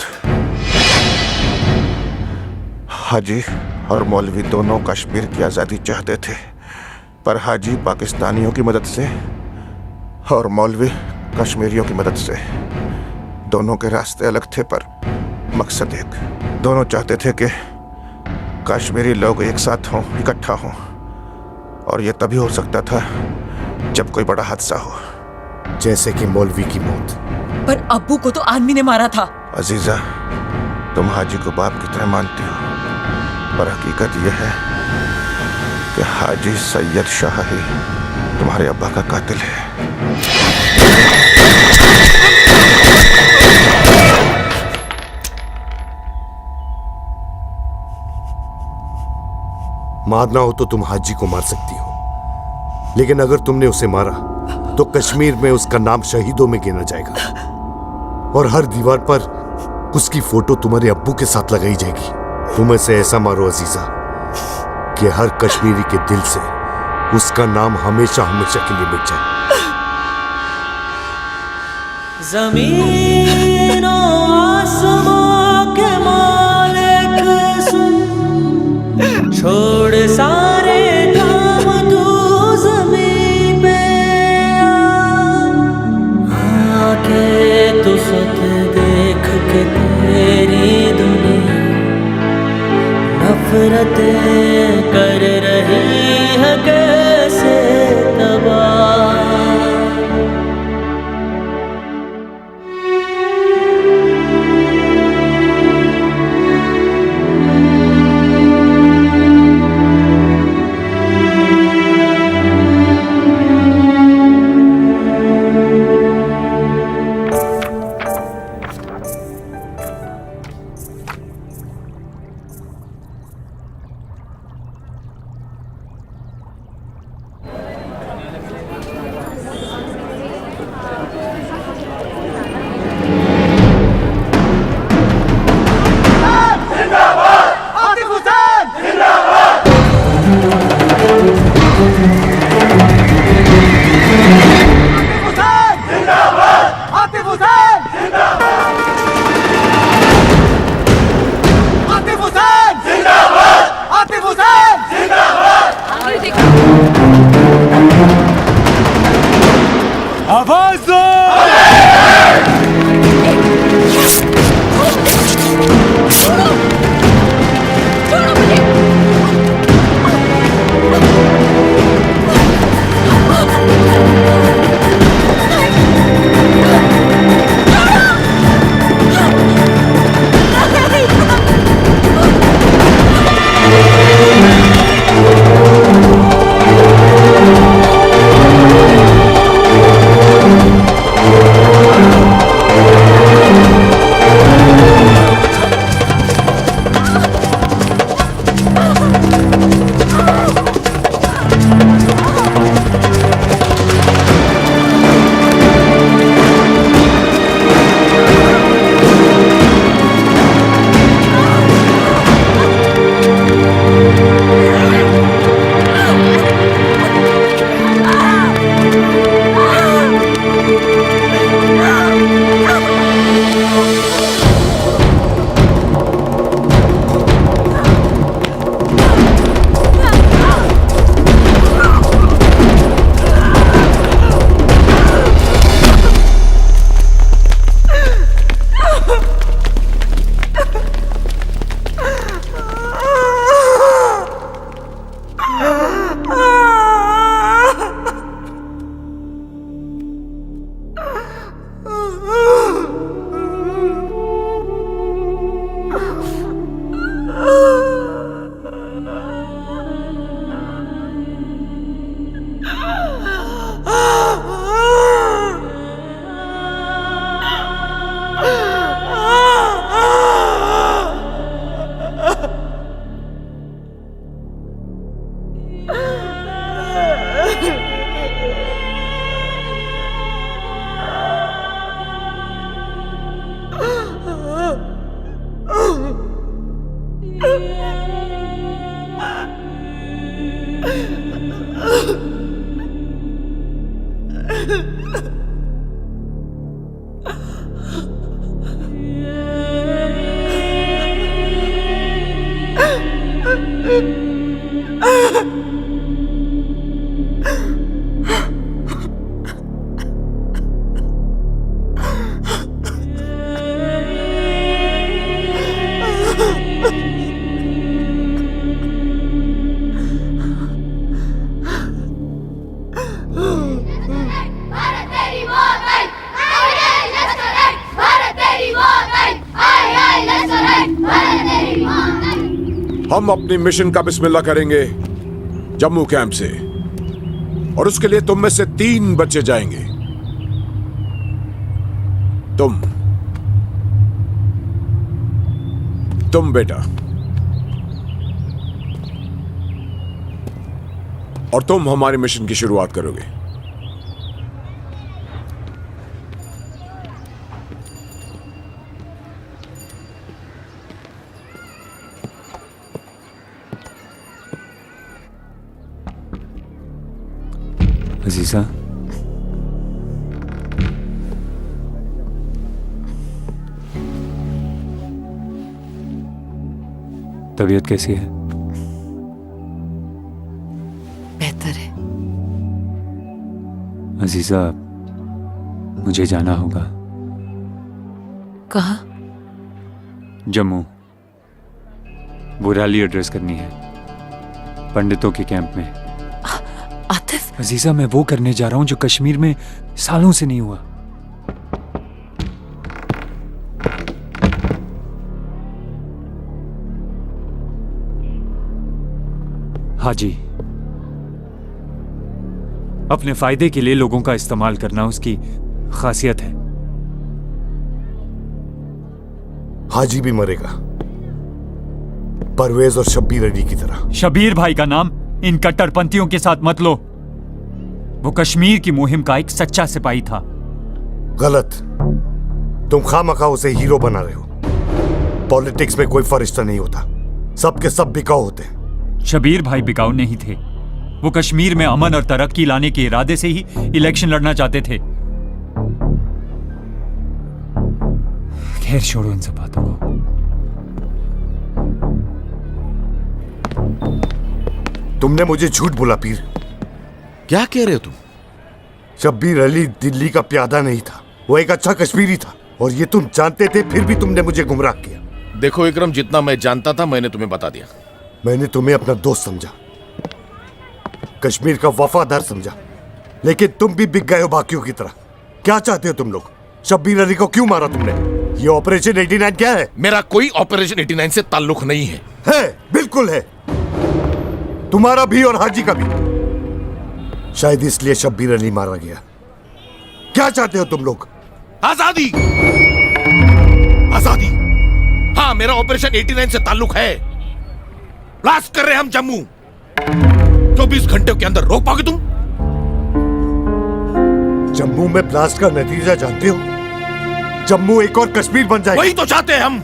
हाजी और मौलवी दोनों कश्मीर की आजादी चाहते थे, पर हाजी पाकिस्तानियों की मदद से और मौलवी कश्मीरियों की मदद से। दोनों के रास्ते अलग थे पर मकसद एक। दोनों चाहते थे कि कश्मीरी लोग एक साथ हों, इकट्ठा हों, और यह तभी हो सकता था जब कोई बड़ा हादसा हो, जैसे कि मौलवी की मौत। पर अब्बू को तो आदमी ने मारा था। अजीजा, तुम हाजी को बाप की तरह मानती हो, पर हकीकत यह है कि हाजी सैयद शाह ही तुम्हारे अब्बा का कातिल है। मारना हो तो तुम हाजी को मार सकती हो, लेकिन अगर तुमने उसे मारा तो कश्मीर में उसका नाम शहीदों में गिना जाएगा और हर दीवार पर उसकी फोटो तुम्हारे अब्बू के साथ लगाई जाएगी। तुम इसे ऐसा मारो अजीजा कि हर कश्मीरी के दिल से उसका नाम हमेशा हमेशा के लिए मिट जाए। ज़मीन और आसमां के मालिक सुन, छोड़ सारे काम तू ज़मीन पे आके तू खुद देख के तेरी दुनिया नफरतें कर रही है कैसे तबाह। हम अपनी मिशन का बिस्मिल्लाह करेंगे जम्मू कैंप से, और उसके लिए तुम में से 3 बच्चे जाएंगे। तुम बेटा, और तुम हमारे मिशन की शुरुआत करोगे। अजीजा, तबीयत कैसी है? बेहतर है। अजीजा, मुझे जाना होगा। कहाँ? जम्मू। वो रैली एड्रेस करनी है पंडितों के कैंप में। आतिफ, अजीजा, मैं वो करने जा रहा हूं जो कश्मीर में सालों से नहीं हुआ। हाजी, अपने फायदे के लिए लोगों का इस्तेमाल करना उसकी खासियत है। हाजी भी मरेगा, परवेज और शब्बीर अली की तरह। शबीर भाई का नाम इन कट्टरपंथियों के साथ मत लो। वो कश्मीर की मुहिम का एक सच्चा सिपाही था। गलत। तुम खामखा उसे हीरो बना रहे हो। पॉलिटिक्स में कोई फरिश्ता नहीं होता, सबके सब बिकाऊ होते हैं। शबीर भाई बिकाऊ नहीं थे। वो कश्मीर में अमन और तरक्की लाने के इरादे से ही इलेक्शन लड़ना चाहते थे। खैर छोड़ो इन सब बातों को। तुमने मुझे झूठ बोला पीर। क्या कह रहे हो तुम? शब्बीर अली दिल्ली का प्यादा नहीं था, वो एक अच्छा कश्मीरी था, और ये तुम जानते थे, फिर भी तुमने मुझे गुमराह किया। देखो विक्रम, जितना मैं जानता था मैंने तुम्हें बता दिया। मैंने तुम्हें अपना दोस्त समझा, कश्मीर का वफादार समझा, लेकिन तुम भी बिक गए हो बाकियों की तरह। क्या चाहते हो तुम लोग? शब्बीर अली को क्यों मारा तुमने? ये ऑपरेशन 89 क्या है? मेरा कोई ऑपरेशन 89 से ताल्लुक नहीं है। है, बिल्कुल है, तुम्हारा भी और हाजी का भी। शायद इसलिए शब्बीर अली मारा गया। क्या चाहते हो तुम लोग? आजादी। आजादी। हाँ, मेरा ऑपरेशन 89 से ताल्लुक है। ब्लास्ट कर रहे हम जम्मू। 24 घंटे के अंदर रोक पाओगे तुम? जम्मू में ब्लास्ट का नतीजा जानते हो? जम्मू एक और कश्मीर बन जाएगा। वही तो चाहते हैं हम,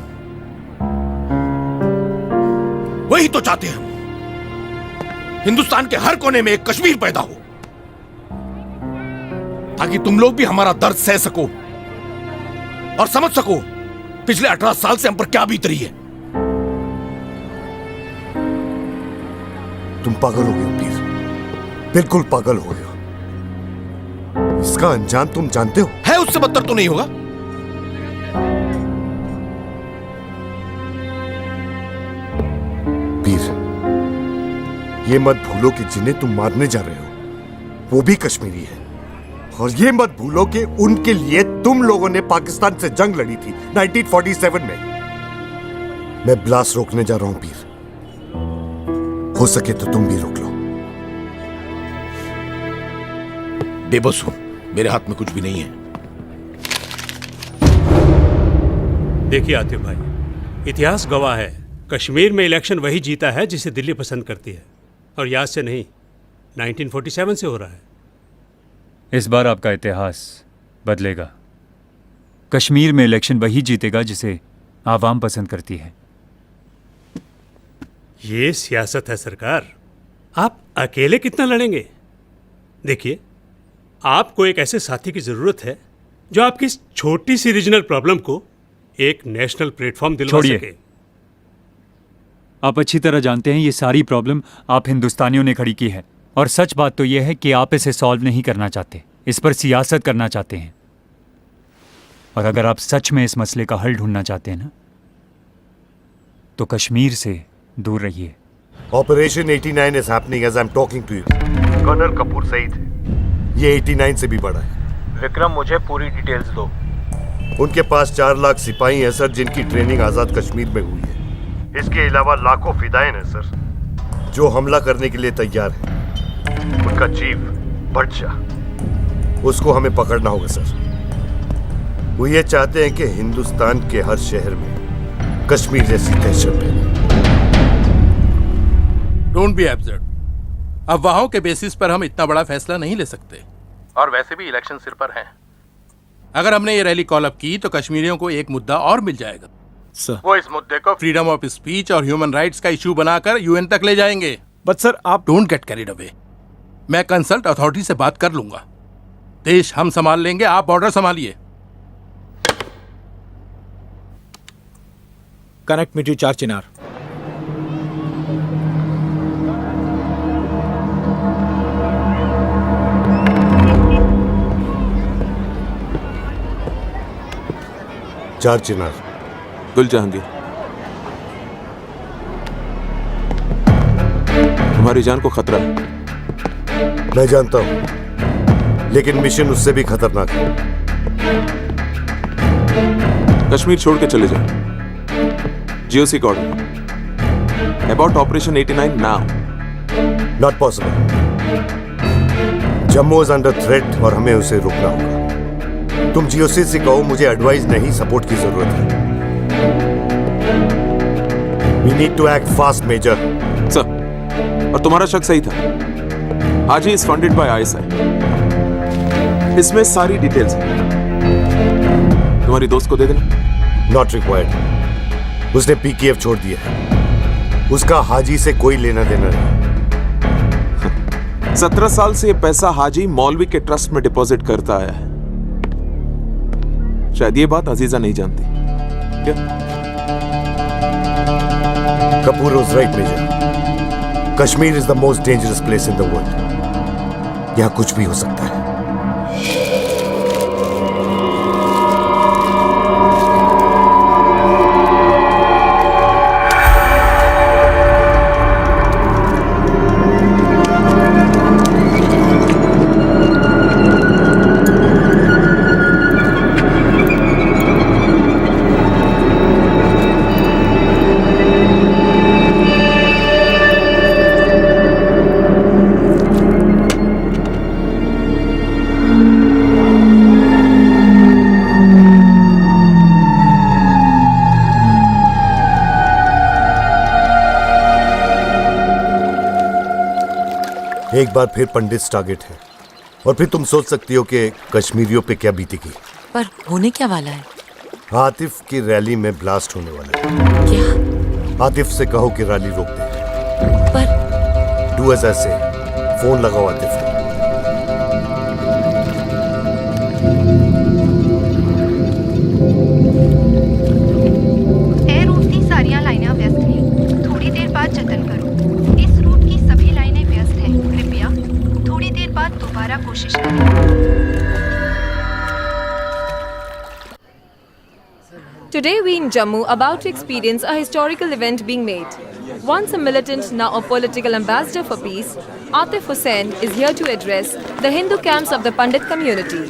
वही तो चाहते हैं हम। हिंदुस्तान के हर कोने में एक कश्मीर पैदा हो, ताकि तुम लोग भी हमारा दर्द सह सको और समझ सको पिछले 18 साल से हम पर क्या बीत रही है। तुम पागल हो गए हो पीर, बिल्कुल पागल हो गए हो। इसका अंजाम तुम जानते हो? है, उससे बदतर तो नहीं होगा। पीर, ये मत भूलो कि जिन्हें तुम मारने जा रहे हो वो भी कश्मीरी है, और ये मत भूलो कि उनके लिए तुम लोगों ने पाकिस्तान से जंग लड़ी थी 1947 में। मैं ब्लास्ट रोकने जा रहा हूं पीर, हो सके तो तुम भी रोक लो। बेबस हूं, मेरे हाथ में कुछ भी नहीं है। देखिए आतिफ भाई, इतिहास गवाह है, कश्मीर में इलेक्शन वही जीता है जिसे दिल्ली पसंद करती है, और याद से नहीं 1947 से हो रहा है। इस बार आपका इतिहास बदलेगा। कश्मीर में इलेक्शन वही जीतेगा जिसे आवाम पसंद करती है। ये सियासत है सरकार, आप अकेले कितना लड़ेंगे? देखिए, आपको एक ऐसे साथी की जरूरत है जो आपकी इस छोटी सी रीजनल प्रॉब्लम को एक नेशनल प्लेटफॉर्म दिलवा छोड़िए। सके। आप अच्छी तरह जानते हैं ये सारी प्रॉब्लम आप हिंदुस्तानियों ने खड़ी की है, और सच बात तो यह है कि आप इसे सॉल्व नहीं करना चाहते, इस पर सियासत करना चाहते हैं। और अगर आप सच में इस मसले का हल ढूंढना चाहते हैं ना, तो कश्मीर से दूर रहिए। Operation 89 is happening as I'm talking to you. Colonel Kapoor सही थे, ये 89 से भी बड़ा है। विक्रम, मुझे पूरी डिटेल्स दो। उनके पास 4 लाख सिपाही हैं सर, जिनकी ट्रेनिंग आजाद कश्मीर में हुई है। इसके अलावा लाखों फिदायन हैं सर, जो हमला करने के लिए तैयार हैं। उनका चीफ बादशाह, उसको हमें पकड़ना होगा सर। वो ये चाहते हैं कि हिंदुस्तान के हर शहर में कश्मीर जैसी दहशत फैले। Don't be absurd. अफवाहों के बेसिस पर हम इतना बड़ा फैसला नहीं ले सकते, और वैसे भी इलेक्शन सिर पर हैं। अगर हमने ये रैली कॉल अप की तो कश्मीरियों को एक मुद्दा और मिल जाएगा सर। वो इस मुद्दे को फ्रीडम ऑफ स्पीच और ह्यूमन राइट्स का इशू बनाकर यूएन तक ले जाएंगे। बट सर, आप डोंट गेट कैरिड अवे। मैं कंसल्ट अथॉरिटी से बात कर लूंगा। देश हम संभाल लेंगे, आप बॉर्डर संभालिए। कनेक्ट मी टू चार चिनार। चार चिनार। गुल जहांगीर, हमारी जान को खतरा है। मैं जानता हूं, लेकिन मिशन उससे भी खतरनाक है। कश्मीर छोड़ के चले जाओ। जीओसी का order about operation 89 now. Not possible. Jammu is under threat और हमें उसे रोकना होगा। तुम जीओसी से कहो मुझे एडवाइस नहीं, सपोर्ट की जरूरत है। We need to act fast, Major. Sir, और तुम्हारा शक सही था। हाजी इज फंडेड बाय आईएसआई। इसमें सारी डिटेल्स हैं। तुम्हारी दोस्त को दे देना। Not required. उसने पीकेएफ छोड़ दिया है। उसका हाजी से कोई लेना देना नहीं। 17 साल से ये पैसा हाजी मौलवी के ट्रस्ट में डिपॉजिट करता आया है। शायद ये बात अजीजा नहीं जानती। क्या? Kapoor was right, Major. Kashmir is the most dangerous place in the world. यहाँ कुछ भी हो सकता है। एक बार फिर पंडित टारगेट है, और फिर तुम सोच सकती हो कि कश्मीरियों पे क्या बीतेगी। पर होने क्या वाला है? आतिफ की रैली में ब्लास्ट होने वाला है। क्या? आतिफ से कहो कि रैली रोक दे। पर डू एज आई से। फोन लगाओ आतिफ को। ए रूट की सारियां लाइनें व्यस्त हैं। थोड़ी देर बाद जतन करो। इस रूट की सभी लाइनें व्यस्त हैं। कृपया थोड़ी देर बाद दोबारा कोशिश करें। Today we in Jammu about to experience a historical event being made. Once a militant, now a political ambassador for peace, Atif Hussain is here to address the Hindu camps of the Pandit community.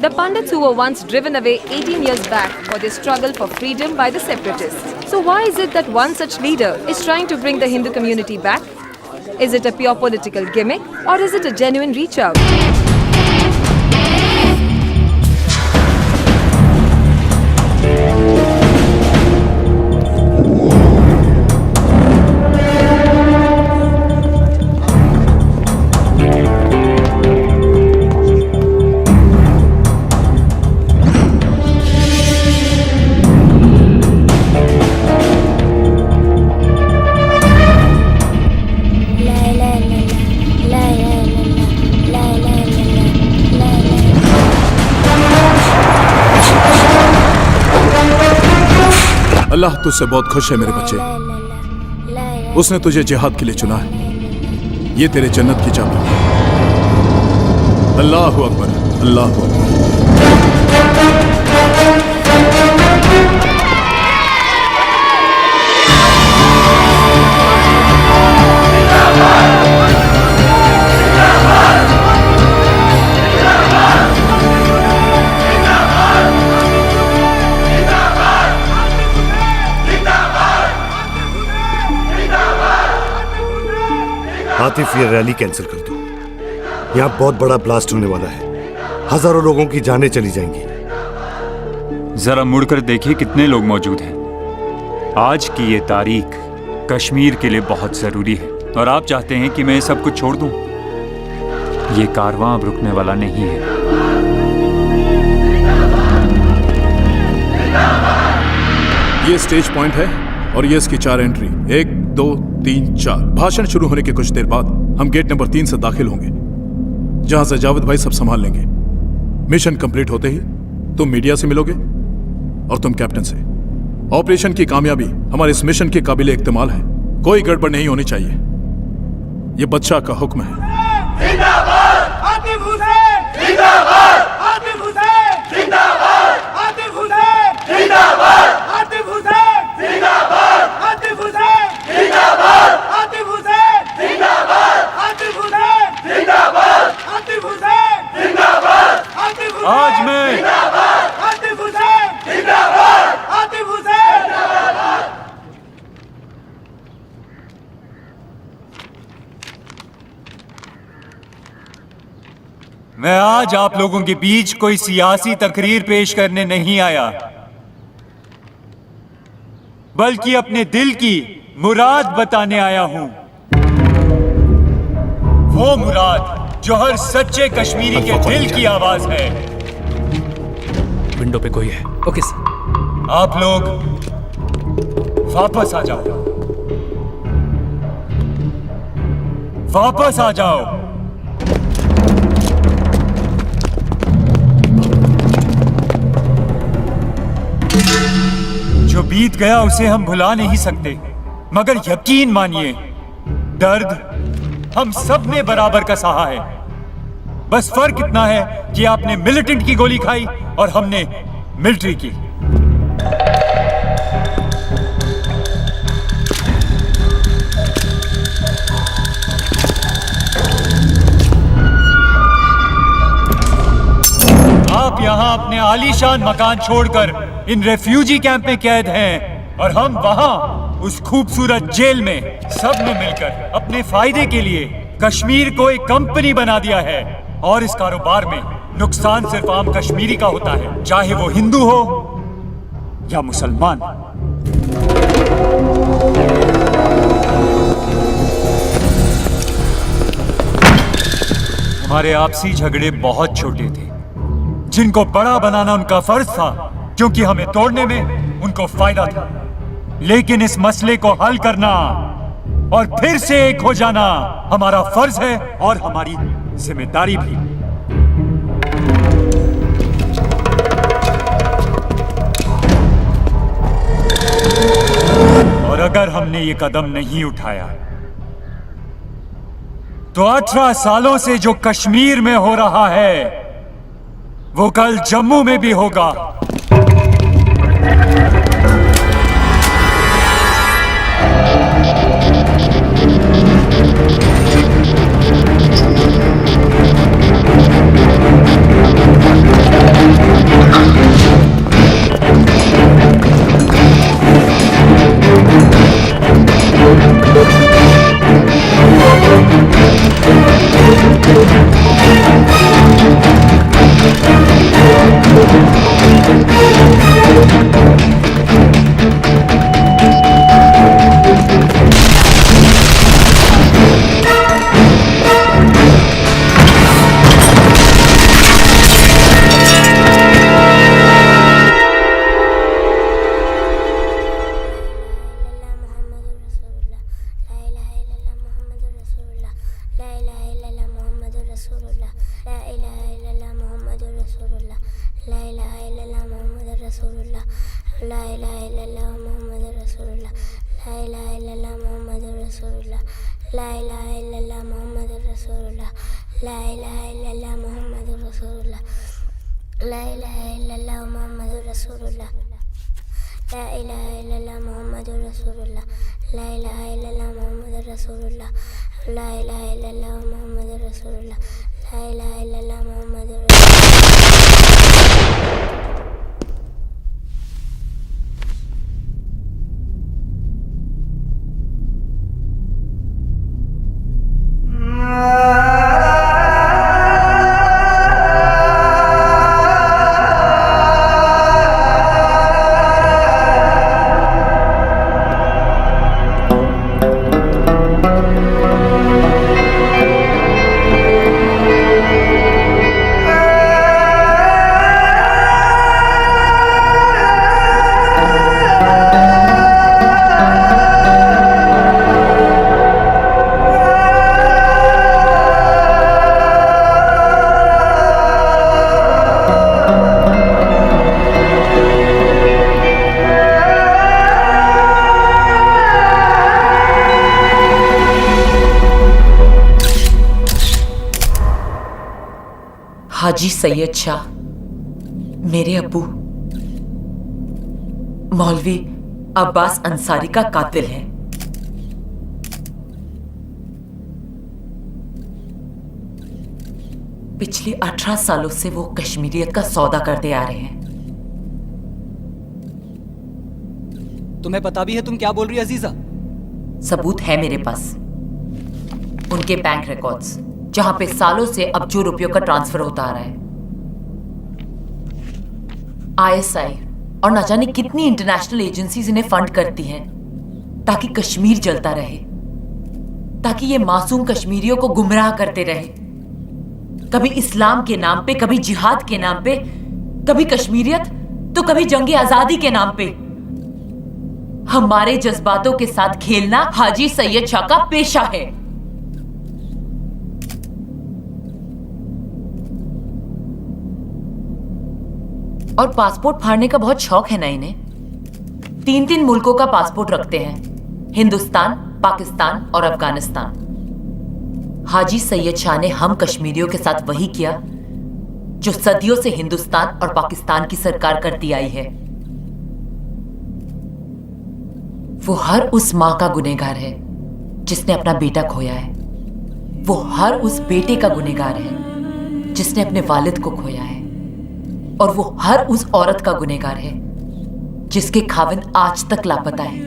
The Pandits who were once driven away 18 years back for their struggle for freedom by the separatists. So why is it that one such leader is trying to bring the Hindu community back? Is it a pure political gimmick or is it a genuine reach out? La la अल्लाह तुझसे बहुत खुश है मेरे बच्चे। उसने तुझे जिहाद के लिए चुना है। ये तेरे जन्नत की चाबी है। अल्लाह अकबर, अल्लाह अकबर। आतिफ, ये रैली कैंसिल कर दो। यहाँ बहुत बड़ा ब्लास्ट होने वाला है। हजारों लोगों की जानें चली जाएंगी। जरा मुड़कर देखिए कितने लोग मौजूद हैं। आज की ये तारीख कश्मीर के लिए बहुत जरूरी है और आप चाहते हैं कि मैं सब कुछ छोड़ दूं। ये कारवां अब रुकने वाला नहीं है। ये स्टेज पॉइंट है और ये इसकी 4 एंट्री, 1 2 3 4। भाषण शुरू होने के कुछ देर बाद हम गेट नंबर 3 से दाखिल होंगे, जहां से जावेद भाई सब संभाल लेंगे। मिशन कंप्लीट होते ही तुम मीडिया से मिलोगे और तुम कैप्टन से। ऑपरेशन की कामयाबी हमारे इस मिशन के काबिले इख्तिमाल है। कोई गड़बड़ नहीं होनी चाहिए। यह बादशाह का हुक्म है। जिंदाबाद आतिफ हुसैन, जिंदाबाद आतिफ हुसैन, जिंदाबाद आतिफ हुसैन, जिंदाबाद आतिफ हुसैन, जिंदाबाद आतिफ हुसैन, जिंदाबाद आतिफ हुसैन, जिंदाबाद आतिफ हुसैन, जिंदाबाद आतिफ हुसैन, जिंदाबाद आतिफ हुसैन। आज मैं आतिफ हुसैन, जिंदाबाद आतिफ हुसैन, जिंदाबाद। मैं आज आप लोगों के बीच कोई सियासी तकरीर पेश करने नहीं आया, बल्कि अपने दिल की मुराद बताने आया हूं। वो मुराद जो हर सच्चे कश्मीरी के दिल की आवाज है। विंडो पे कोई है। Okay sir. आप लोग वापस आ जाओ, वापस आ जाओ। जो बीत गया उसे हम भुला नहीं सकते, मगर यकीन मानिए दर्द हम सब ने बराबर का सहा है। बस फर्क इतना है कि आपने मिलिटेंट की गोली खाई और हमने मिलिट्री की। आप यहाँ अपने आलीशान मकान छोड़कर इन रेफ्यूजी कैंप में कैद हैं और हम वहाँ उस खूबसूरत जेल में सब ने मिलकर अपने फायदे के लिए कश्मीर को एक कंपनी बना दिया है। और इस कारोबार में नुकसान सिर्फ आम कश्मीरी का होता है, चाहे वो हिंदू हो या मुसलमान। हमारे आपसी झगड़े बहुत छोटे थे, जिनको बड़ा बनाना उनका फर्ज था, क्योंकि हमें तोड़ने में उनको फायदा था। लेकिन इस मसले को हल करना और फिर से एक हो जाना हमारा फर्ज है और हमारी जिम्मेदारी भी। और अगर हमने ये कदम नहीं उठाया तो 18 सालों से जो कश्मीर में हो रहा है वो कल जम्मू में भी होगा। ला इलाहा इल्लल्लाह मुहम्मदुर रसूलुल्लाह ला इलाहा इल्लल्लाह मुहम्मदुर रसूलुल्लाह ला इलाहा इल्लल्लाह मुहम्मदुर रसूलुल्लाह ला इलाहा इल्लल्लाह मुहम्मदुर रसूलुल्लाह ला इलाहा इल्लल्लाह मुहम्मदुर रसूलुल्लाह ला इलाहा इल्लल्लाह मुहम्मदुर रसूलुल्लाह ला इलाहा इल्लल्लाह मुहम्मदुर रसूलुल्लाह ला इलाहा इल्लल्लाह मुहम्मदुर रसूलुल्लाह ला इलाहा इल्लल्लाह मुहम्मदुर हाजी सैयद शाह मेरे अब्बू मौलवी अब्बास अंसारी का कातिल है। पिछले 18 सालों से वो कश्मीरियत का सौदा करते आ रहे हैं। तुम्हें पता भी है तुम क्या बोल रही अजीजा? सबूत है मेरे पास, उनके बैंक रिकॉर्ड्स जहां पे सालों से अबजों रुपयों का ट्रांसफर होता आ रहा है। ISI और न जाने कितनी इंटरनेशनल एजेंसीज इन्हें फंड करती हैं ताकि कश्मीर जलता रहे, ताकि ये मासूम कश्मीरियों को गुमराह करते रहे, कभी इस्लाम के नाम पे, कभी जिहाद के नाम पे, कभी कश्मीरियत तो कभी जंगे आजादी के नाम पे। हमारे जज्बातों के साथ खेलना हाजी सैयद शाह का पेशा है। और पासपोर्ट फाड़ने का बहुत शौक है ना इन्हें। 3-3 मुल्कों का पासपोर्ट रखते हैं, हिंदुस्तान, पाकिस्तान और अफगानिस्तान। हाजी सैयद शाह ने हम कश्मीरियों के साथ वही किया जो सदियों से हिंदुस्तान और पाकिस्तान की सरकार करती आई है। वो हर उस मां का गुनहगार है जिसने अपना बेटा खोया है। वो हर उस बेटे का गुनहगार है जिसने अपने वालिद को खोया है। और वो हर उस औरत का गुनहगार है जिसके खाविंद आज तक लापता है।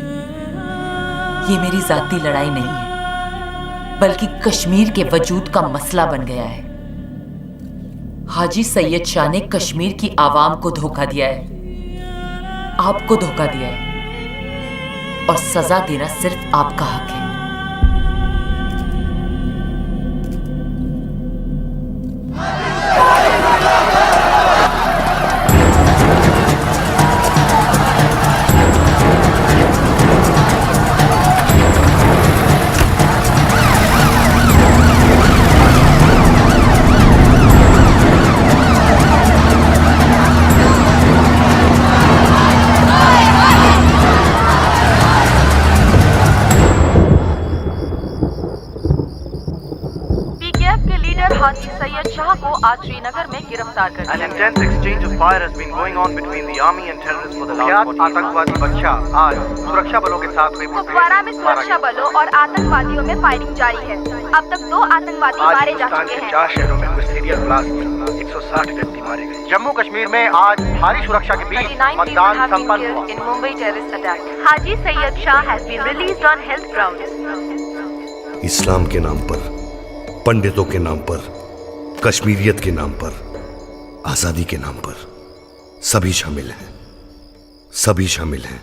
ये मेरी जाती लड़ाई नहीं है, बल्कि कश्मीर के वजूद का मसला बन गया है। हाजी सैयद शाह ने कश्मीर की आवाम को धोखा दिया है, आपको धोखा दिया है, और सजा देना सिर्फ आपका हक है। आज श्रीनगर में गिरफ्तार कर An intense exchange of fire has been going on between the army and terrorists for the last 40 days. आतंकवादी बख्शा आज सुरक्षा बलों के साथ हुई कुपवाड़ा में सुरक्षा बलों और आतंकवादियों में फायरिंग जारी है। अब तक 2 आतंकवादी मारे जा चुके हैं। 4 शहरों में हुए सीरियल ब्लास्ट में 160 व्यक्ति मारे गए। जम्मू कश्मीर में आज भारी सुरक्षा के बीच मतदान संपन्न हुआ। In Mumbai terrorist attack. Haji Sayyid Shah has been released on health grounds. इस्लाम के नाम पर, पंडितों के नाम पर, कश्मीरियत के नाम पर, आजादी के नाम पर सभी शामिल हैं, सभी शामिल हैं।